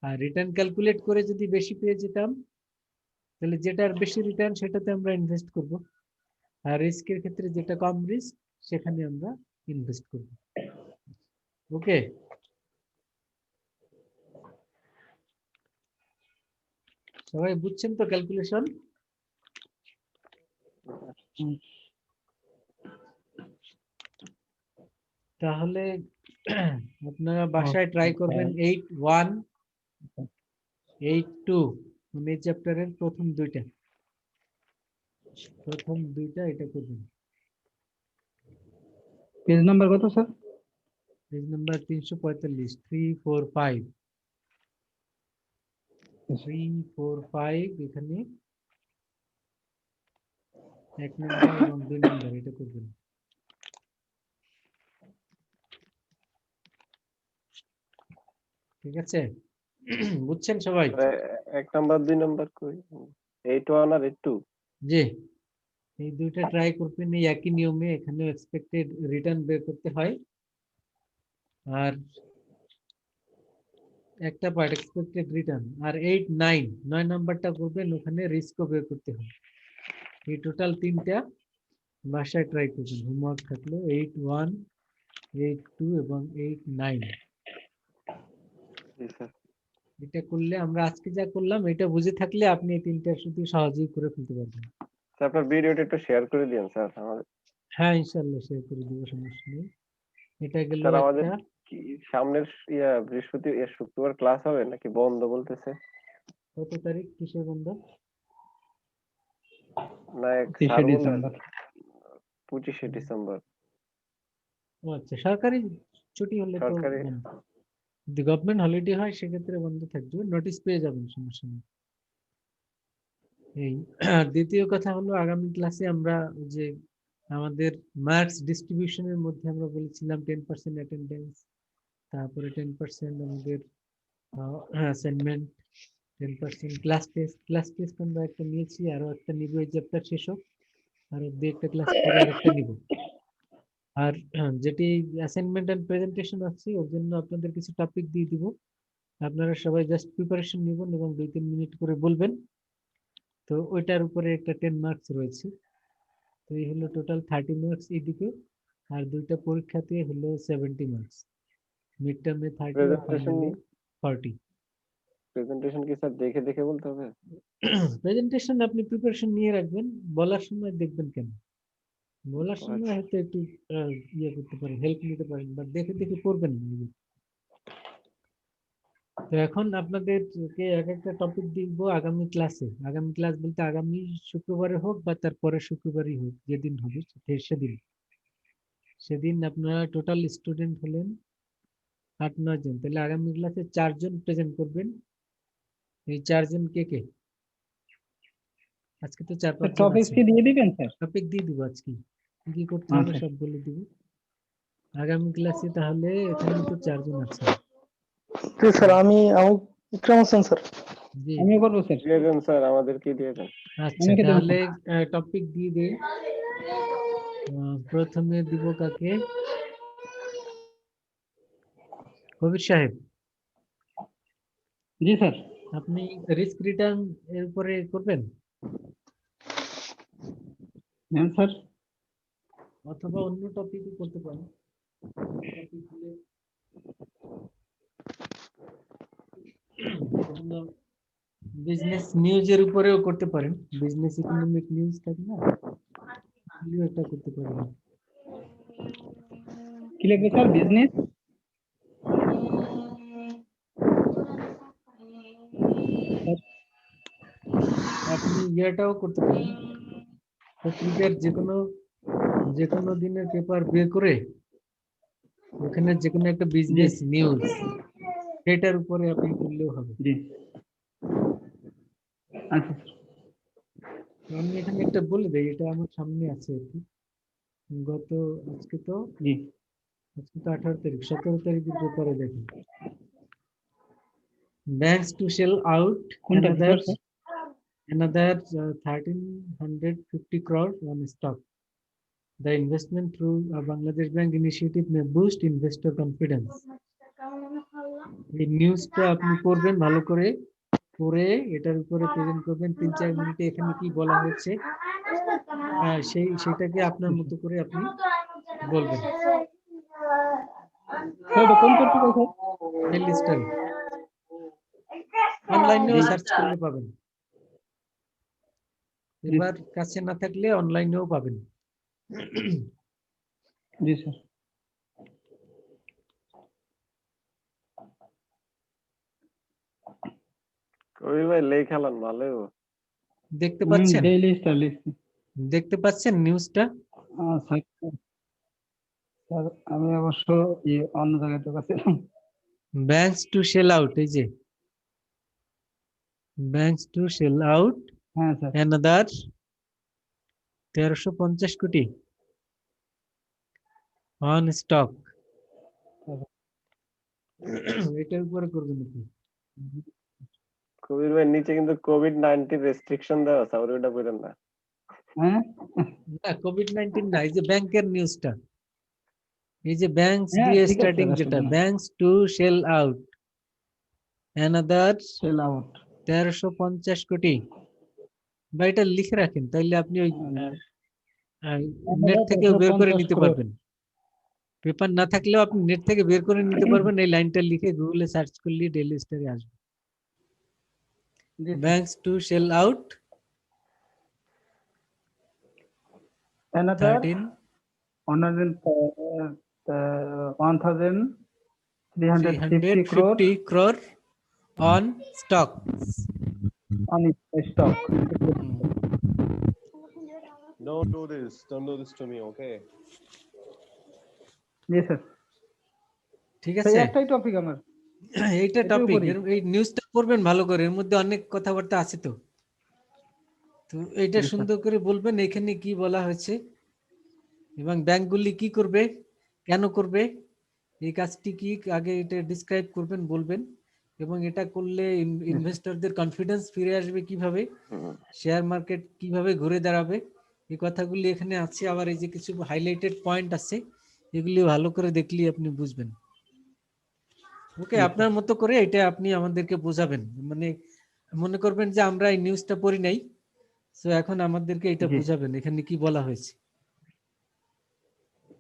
আর রিটার্ন ক্যালকুলেট করে যদি বেশি পেয়ে যেতাম তাহলে যেটার বেশি রিটার্ন সেটাতে আমরা ইনভেস্ট করব, আর রিস্কের ক্ষেত্রে যেটা কম রিস্ক সেখানে আমরা ইনভেস্ট করব। ওকে, সবাই বুঝছেন তো ক্যালকুলেশন? তাহলে আপনারা বাসায় ট্রাই করবেন 8.1 8.2 মানে এই চ্যাপ্টারের প্রথম দুইটা এটা করবেন। পেজ নাম্বার কত স্যার? পেজ নাম্বার 345 345 345 এখানে 1 নাম্বার এবং 2 নাম্বার এটা করবেন। ঠিক আছে, বুঝছেন সবাই? 1 নাম্বার 2 নাম্বার কই 8.1 আর 8.2 জি, এই দুইটা ট্রাই করবেন এই একই নিয়মে। এখানে এক্সপেক্টেড রিটার্ন বের করতে হয়, আর একটা পার্ট এক্সপেক্টেড রিটার্ন, আর 8 9 নাম্বারটা করবেন ওখানে রিস্কও বের করতে হয়। এই টোটাল তিনটা বাসায় ট্রাই করবেন, হোমওয়ার্ক থাকলো 8.1 8.2 এবং 8.9। জি স্যার। এটা করলে আমরা আজকে যা করলাম এটা বুঝে থাকলে আপনি এই তিনটা শুধু সহজেই করে ফেলতে পারবেন। স্যার আপনার ভিডিওটা একটু শেয়ার করে দিন স্যার আমাদের। হ্যাঁ ইনশাআল্লাহ শেয়ার করে দেব, সমস্যা নেই। এটা গেল স্যার আমাদের একটা। কি সামনের শুক্রবার ক্লাস হবে নাকি বন্ধ বলতেছে? কত তারিখ কিসের বন্ধ? না এক 30 স্যার বললেন ডিসেম্বর। 25শে ডিসেম্বর। ও আচ্ছা, সরকারি ছুটি হলে তো সরকারি বন্ধ। যদি গভর্নমেন্ট হলিডে হয় সেক্ষেত্রে বন্ধ থাকবে, নোটিশ পেয়ে যাবেন, সমস্যা নেই। এই দ্বিতীয় কথা হলো আগামী ক্লাসে আমরা যে আমাদের মার্কস ডিস্ট্রিবিউশনের মধ্যে আমরা বলেছিলাম 10% অ্যাটেন্ডেন্স, তারপরে 10% আমাদের অ্যাসাইনমেন্ট, 10% ক্লাস টেস্ট আমরা একটা নিয়েছি, আরো একটা নিব এই চ্যাপ্টার শেষ হোক, আর দু একটা ক্লাস পরে আরেকটা নিব। আর যেটি অ্যাসাইনমেন্ট এন্ড প্রেজেন্টেশন আছে ওর জন্য আপনাদের কিছু টপিক দিয়ে দিব, আপনারা সবাই জাস্ট প্রিপারেশন নেবেন এবং 2-3 মিনিট করে বলবেন। তো ওইটার উপরে একটা 10 মার্কস রয়েছে, তো এই হলো টোটাল 30 মার্কস এইদিকে, আর দুইটা পরীক্ষাতে হলো 70 মার্কস, মিড টার্মে 30 আর প্রেজেন্টেশন ফাইনালে 40। প্রেজেন্টেশন কি স্যার দেখে দেখে বলতে হবে? প্রেজেন্টেশন আপনি প্রিপারেশন নিয়ে রাখবেন, বলার সময় দেখবেন কেন, বলার সময় আচ্ছা হয়তো একটু ইয়ে করতে পারেন, হেল্প নিতে পারেন, বাট দেখে দেখে পড়বেন না। তো এখন আপনাদেরকে এক একটা টপিক দিব আগামী ক্লাসে। আগামী ক্লাস বলতে আগামী শুক্রবারে হোক বা তারপরে শুক্রবারই হোক, যেদিন হবে সেদিন আপনারা টোটাল স্টুডেন্ট হলেন 8-9 জন, তাহলে আগামী ক্লাসে 4 জন প্রেজেন্ট করবেন। এই 4 জন কে কে? আজকে তো 4-5 জন টপিক আছে, কি দিয়ে দিবেন স্যার? টপিক দিয়ে দিব আজকে, কি করতে হবে আচ্ছা সব বলে দিব আগামী ক্লাসে। তাহলে এখানে তো 4 জন আছে। স্যার আমি ইকরাম হোসেন স্যার। জি, আমিও করবো স্যার। দিয়ে দেন স্যার আমাদেরকে দিয়ে দেন। আচ্ছা আমাকে দেন তাহলে টপিক দিয়ে দেই। প্রথমে দিব কাকে? কবির সাহেব, জি স্যার। আপনি রিস্ক রিটার্ন এর উপরে করবেন হ্যাঁ স্যার। অথবা অন্য টপিকও করতে পারেন। টপিক হলে বিজনেস নিউজের উপরেও করতে পারেন, বিজনেস ইকোনমিক নিউজ থাকে না, এগুলো একটা করতে পারেন। কি লিখবে স্যার? বিজনেস ইয়েটাও করতে পারেন, পত্রিকার যে কোনো দিনের পেপার বের করে ওখানে যে কোনো একটা বিজনেস নিউজ সেটার উপরে আপনি করলেও হবে। জি আচ্ছা আমি এখানে একটা বলে দেই, এটা আমার সামনে আছে আর কি। গত আজকে তো জি 18 তারিখ, 17 তারিখের পেপারে দেখুন, banks to sell out কোনটা another sir? 1350 crore on stock. The investment through a Bangladesh Bank initiative may boost investor confidence. এই নিউজটা আপনি পড়বেন ভালো করে, পড়ে এটার উপরে প্রেজেন্ট করবেন 3-4 মিনিটে। এখানে কি বলা হয়েছে সেটাকে আপনার মতো করে আপনি বলবেন। স্যার এটা কোন পত্রিকা স্যার? ডেইলি স্টার, অনলাইনেও সার্চ করলে পাবেন, এবার কাছে না থাকলে অনলাইনেও পাবেন। জি স্যার কবির ভাই লেখালেন ভালো। দেখতে পাচ্ছেন? ডেইলি স্টার লিখছি। দেখতে পাচ্ছেন নিউজটা? স্যার স্যার আমি অবশ্য অন্য জায়গায় ঢোকাচ্ছিলাম। ব্যাংকস টু সেল আউট, এই যে ব্যাংকস টু সেল আউট হ্যাঁ স্যার অ্যানাদার 1350 কোটি অন স্টক। এটার উপরে করবেন আপনি। কবির ভাই নিচে কিন্তু COVID-19 রেস্ট্রিকশন দেওয়া আছে, আর ওটা বলেন না। হ্যাঁ না, কোভিড-19 না, এই যে ব্যাংকের নিউজটা, এই যে ব্যাংকস হ্যাঁ দিয়ে ঠিক আছে স্টার্টিং স্যার, যেটা, আসলে banks to sell out another sell out 1350 crore, বা এটা লিখে রাখেন, তাইলে আপনি ওই নেট থেকে বের করে নিতে পারবেন। পেপার না থাকলেও আপনি নেট থেকে বের করে নিতে পারবেন, এই লাইনটা লিখে গুগলে সার্চ করলে ডেইলি স্টারে আসবে। Banks to sell out another 13 1350 crore 350 crore on stock. on its stock. Don't do this. Don't do this to me, okay? G sir ঠিক সেই আছে, একটাই টপিক আমার। এইটা এটার টপিক, উপরেই। এই নিউজটা পড়বেন ভালো করে, এর মধ্যে অনেক কথাবার্তা আছে। তো এইটা জি, স্যার। সুন্দর করে বলবেন এখানে কি বলা হয়েছে এবং ব্যাংকগুলি কি করবে, কেন করবে, এই কাজটি কি আগে এটা ডিসক্রাইব করবেন, বলবেন, এবং এটা করলে ইনভেস্টরদের কনফিডেন্স ফিরে আসবে কিভাবে, শেয়ার মার্কেট কিভাবে ঘুরে দাঁড়াবে, এই কথাগুলি এখানে আছে। আবার এই যে কিছু হাইলাইটেড পয়েন্ট আছে, এগুলি ভালো করে দেখলে আপনি বুঝবেন। ওকে, আপনার মতো করে এটা আপনি আমাদেরকে বোঝাবেন, মানে মনে করবেন যে আমরা এই নিউজটা পড়ি নাই, তো এখন আমাদেরকে এটা জি। বোঝাবেন এখানে কি বলা হয়েছে।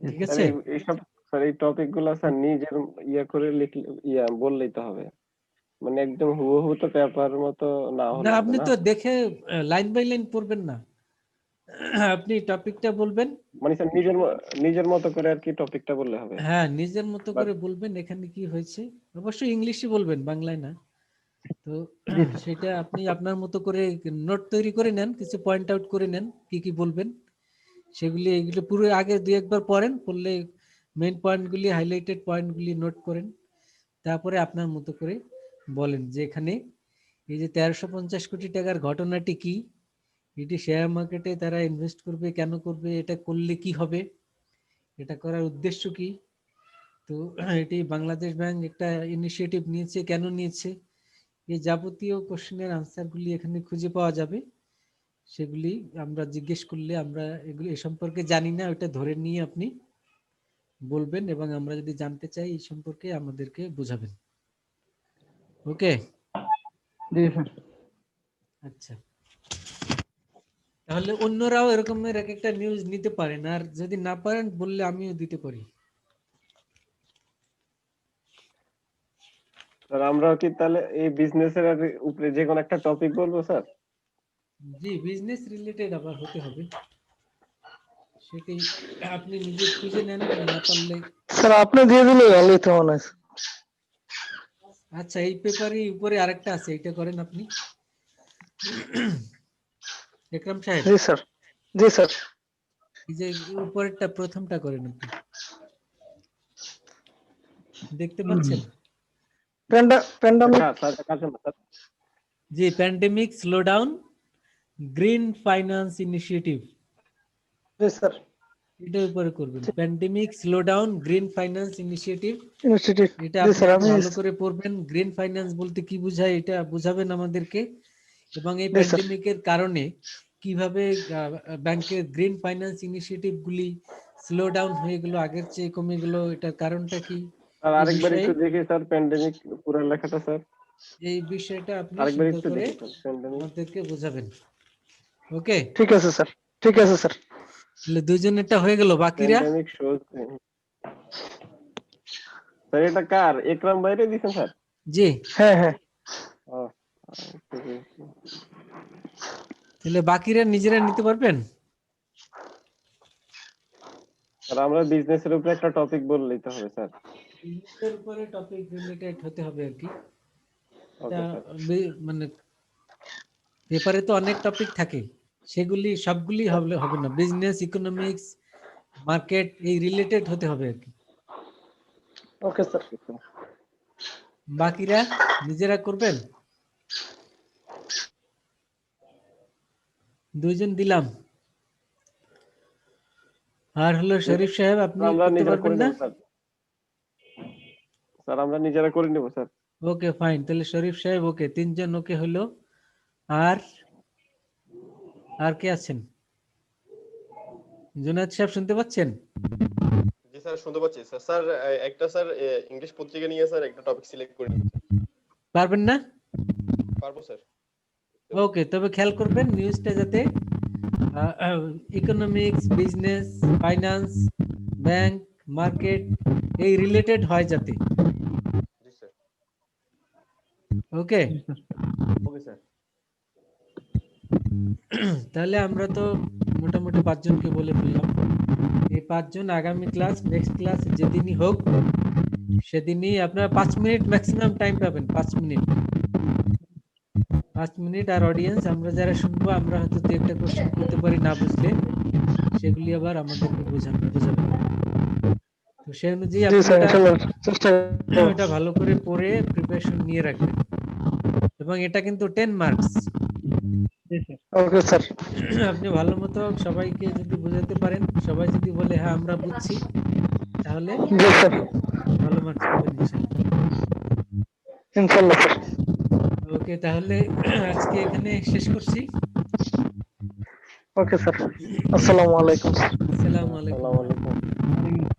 ঠিক স্যার আছে, এইসব স্যার এই টপিক গুলো স্যার নিজের করে লিখলে বললেই তো হবে, মানে একদম হুবহু তো পেপার মতো না না হলে হবে আপনি না। তো দেখে লাইন বাই লাইন পড়বেন না, আপনি টপিকটা বলবেন। মানে স্যার নিজের মতো করে আর কি টপিকটা বললে হবে। হ্যাঁ, নিজের মতো করে বলবেন এখানে কি হয়েছে, অবশ্যই ইংলিশে বলবেন, বাংলায় না। তো সেটা আপনি আপনার মতো করে নোট তৈরি করে নেন, কিছু পয়েন্ট আউট করে নেন কি কি বলবেন, সেগুলি এগুলো পুরো আগে দুই একবার পড়েন, পড়লে মেইন পয়েন্টগুলি, হাইলাইটেড পয়েন্টগুলি নোট করেন, তারপরে আপনার মতো করে বলেন যে এখানে এই যে 1350 কোটি টাকার ঘটনাটি কি, এটি শেয়ার মার্কেটে তারা ইনভেস্ট করবে, কেন করবে, এটা করলে কি হবে, এটা করার উদ্দেশ্য কি, তো এটি বাংলাদেশ ব্যাংক একটা ইনিশিয়েটিভ নিয়েছে, কেন নিয়েছে, এই যাবতীয় কোশ্চেনের আনসারগুলি এখানে খুঁজে পাওয়া যাবে। সেগুলি আমরা জিজ্ঞেস করলে, আমরা এগুলি এ সম্পর্কে জানি না, ওটা ধরে নিয়ে আপনি বলবেন, এবং আমরা যদি জানতে চাই এই সম্পর্কে আমাদেরকে বোঝাবেন। ওকে, জি স্যার আচ্ছা, তাহলে অন্যরাও এরকমের এক একটা নিউজ নিতে পারেন, আর যদি না পারেন বললে আমিও দিতে পারি। স্যার আমরাও কি তাহলে এই বিজনেসের উপরে যে কোনো একটা টপিক বলবো স্যার? জি, বিজনেস রিলেটেড আবার হতে হবে, সেটাই আপনি নিজে খুঁজে নেন, না পারলে। স্যার আপনি দিয়ে দিলে ভালো হতো মনে হয়। আচ্ছা, এই পেপারে উপরে আরেকটা আছে, এটা করেন আপনি। একরাম সাহেব, জি স্যার, জি স্যার। এই যে উপরেরটা প্রথমটা করেন আপনি, দেখতে পাচ্ছেন? প্যান্ডামিক, স্যার এটা কাজ না স্যার। জি, pandemic slowdown green finance initiative, জি স্যার, এটার উপরে করবেন। Pandemic slowdown green finance initiative, institute. এটা জি আপনি স্যার, একটু আমি ভালো করে পড়বেন। গ্রিন ফাইন্যান্স বলতে কি বোঝায় এটা বুঝাবেন আমাদেরকে, এবং এই জি স্যার। প্যান্ডেমিকের কারণে কিভাবে ব্যাংকের গ্রিন ফাইন্যান্স ইনিশিয়েটিভ গুলি স্লো ডাউন হয়ে গেল, আগের চেয়ে কমে গেল, এটার কারণটা কি, স্যার এই আরেকবার বিষয়ে একটু দেখি স্যার প্যান্ডেমিক পুরো লেখাটা স্যার। এই বিষয়টা আপনি আরেকবার সুন্দর একটু করে দেখি স্যার প্যান্ডেমিক। আমাদেরকে বোঝাবেন। ওকে, ঠিক আছে স্যার, ঠিক আছে স্যার। তাহলে দুইজনেরটা হয়ে গেল, বাকিরা? Pandemic shows. স্যার এটা কার? একরাম বাইরে দিছেন স্যার? জি, হ্যাঁ হ্যাঁ, ও, ঠিক আছে। তাহলে বাকিরা নিজেরা নিতে পারবেন? স্যার আমরা বিজনেসের উপরে একটা টপিক বললেই তো হবে স্যার। বিজনেসের উপরে টপিক রিলেটেড হতে হবে আর কি। এটা ওকে স্যার। মানে পেপারে তো অনেক টপিক থাকে, সেগুলি সবগুলি হবে হবে না, বিজনেস, ইকোনমিক্স, মার্কেট এই রিলেটেড হতে হবে আর কি। Okay sir. বাকিরা নিজেরা করবেন? দুইজন দিলাম। আর হলো শরীফ সাহেব, আপনি আমরা করতে নিজেরা পারবেন করে না? নেব স্যার। স্যার আমরা নিজেরা করে নেব স্যার। ওকে ফাইন, তাহলে শরীফ সাহেব ওকে, তিনজন ওকে হলো। আর আর কে আছেন? জুনায়েদ সাহেব শুনতে পাচ্ছেন? জি স্যার, শুনতে পাচ্ছি স্যার। স্যার একটা স্যার ইংলিশ পত্রিকা নিয়ে স্যার একটা টপিক সিলেক্ট করে নিন। পারবেন না? পারবো স্যার। ওকে, তবে খেয়াল করবেন নিউজটা যাতে economics, business, finance, bank, market এই রিলেটেড হয় যাতে। জি স্যার। ওকে, ওকে স্যার। তাহলে আমরা তো মোটামুটি 5 জনকে বলে ফেললাম। এই 5 জন আগামী ক্লাস, নেক্সট ক্লাস যেদিনই হোক সেদিনই আপনারা 5 মিনিট ম্যাক্সিমাম টাইম পাবেন, 5 মিনিট। 5 মিনিট। আর অডিয়েন্স আমরা যারা শুনবো, আমরা হয়তো দু একটা কোশ্চেন করতে পারি না বুঝলে, সেগুলি আবার আমাদেরকে বোঝাবেন। তো সেই অনুযায়ী জি আপনি স্যার, ইনশাআল্লাহ চেষ্টা করব। এটা ভালো করে পড়ে প্রিপারেশন নিয়ে রাখবেন, এবং এটা কিন্তু 10 মার্কস। জি স্যার। ওকে স্যার, আপনি ভালো মতো সবাইকে যদি বোঝাতে পারেন, সবাই যদি বলে হ্যাঁ আমরা বুঝছি, তাহলে জি স্যার, ভালো মার্কস পাবেন ইনশাআল্লাহ। ইনশাআল্লাহ স্যার। ওকে, তাহলে আজকে এখানে শেষ করছি। ওকে স্যার, আসসালামু আলাইকুম স্যার। আসসালামু আলাইকুম। আসসালামু আলাইকুম।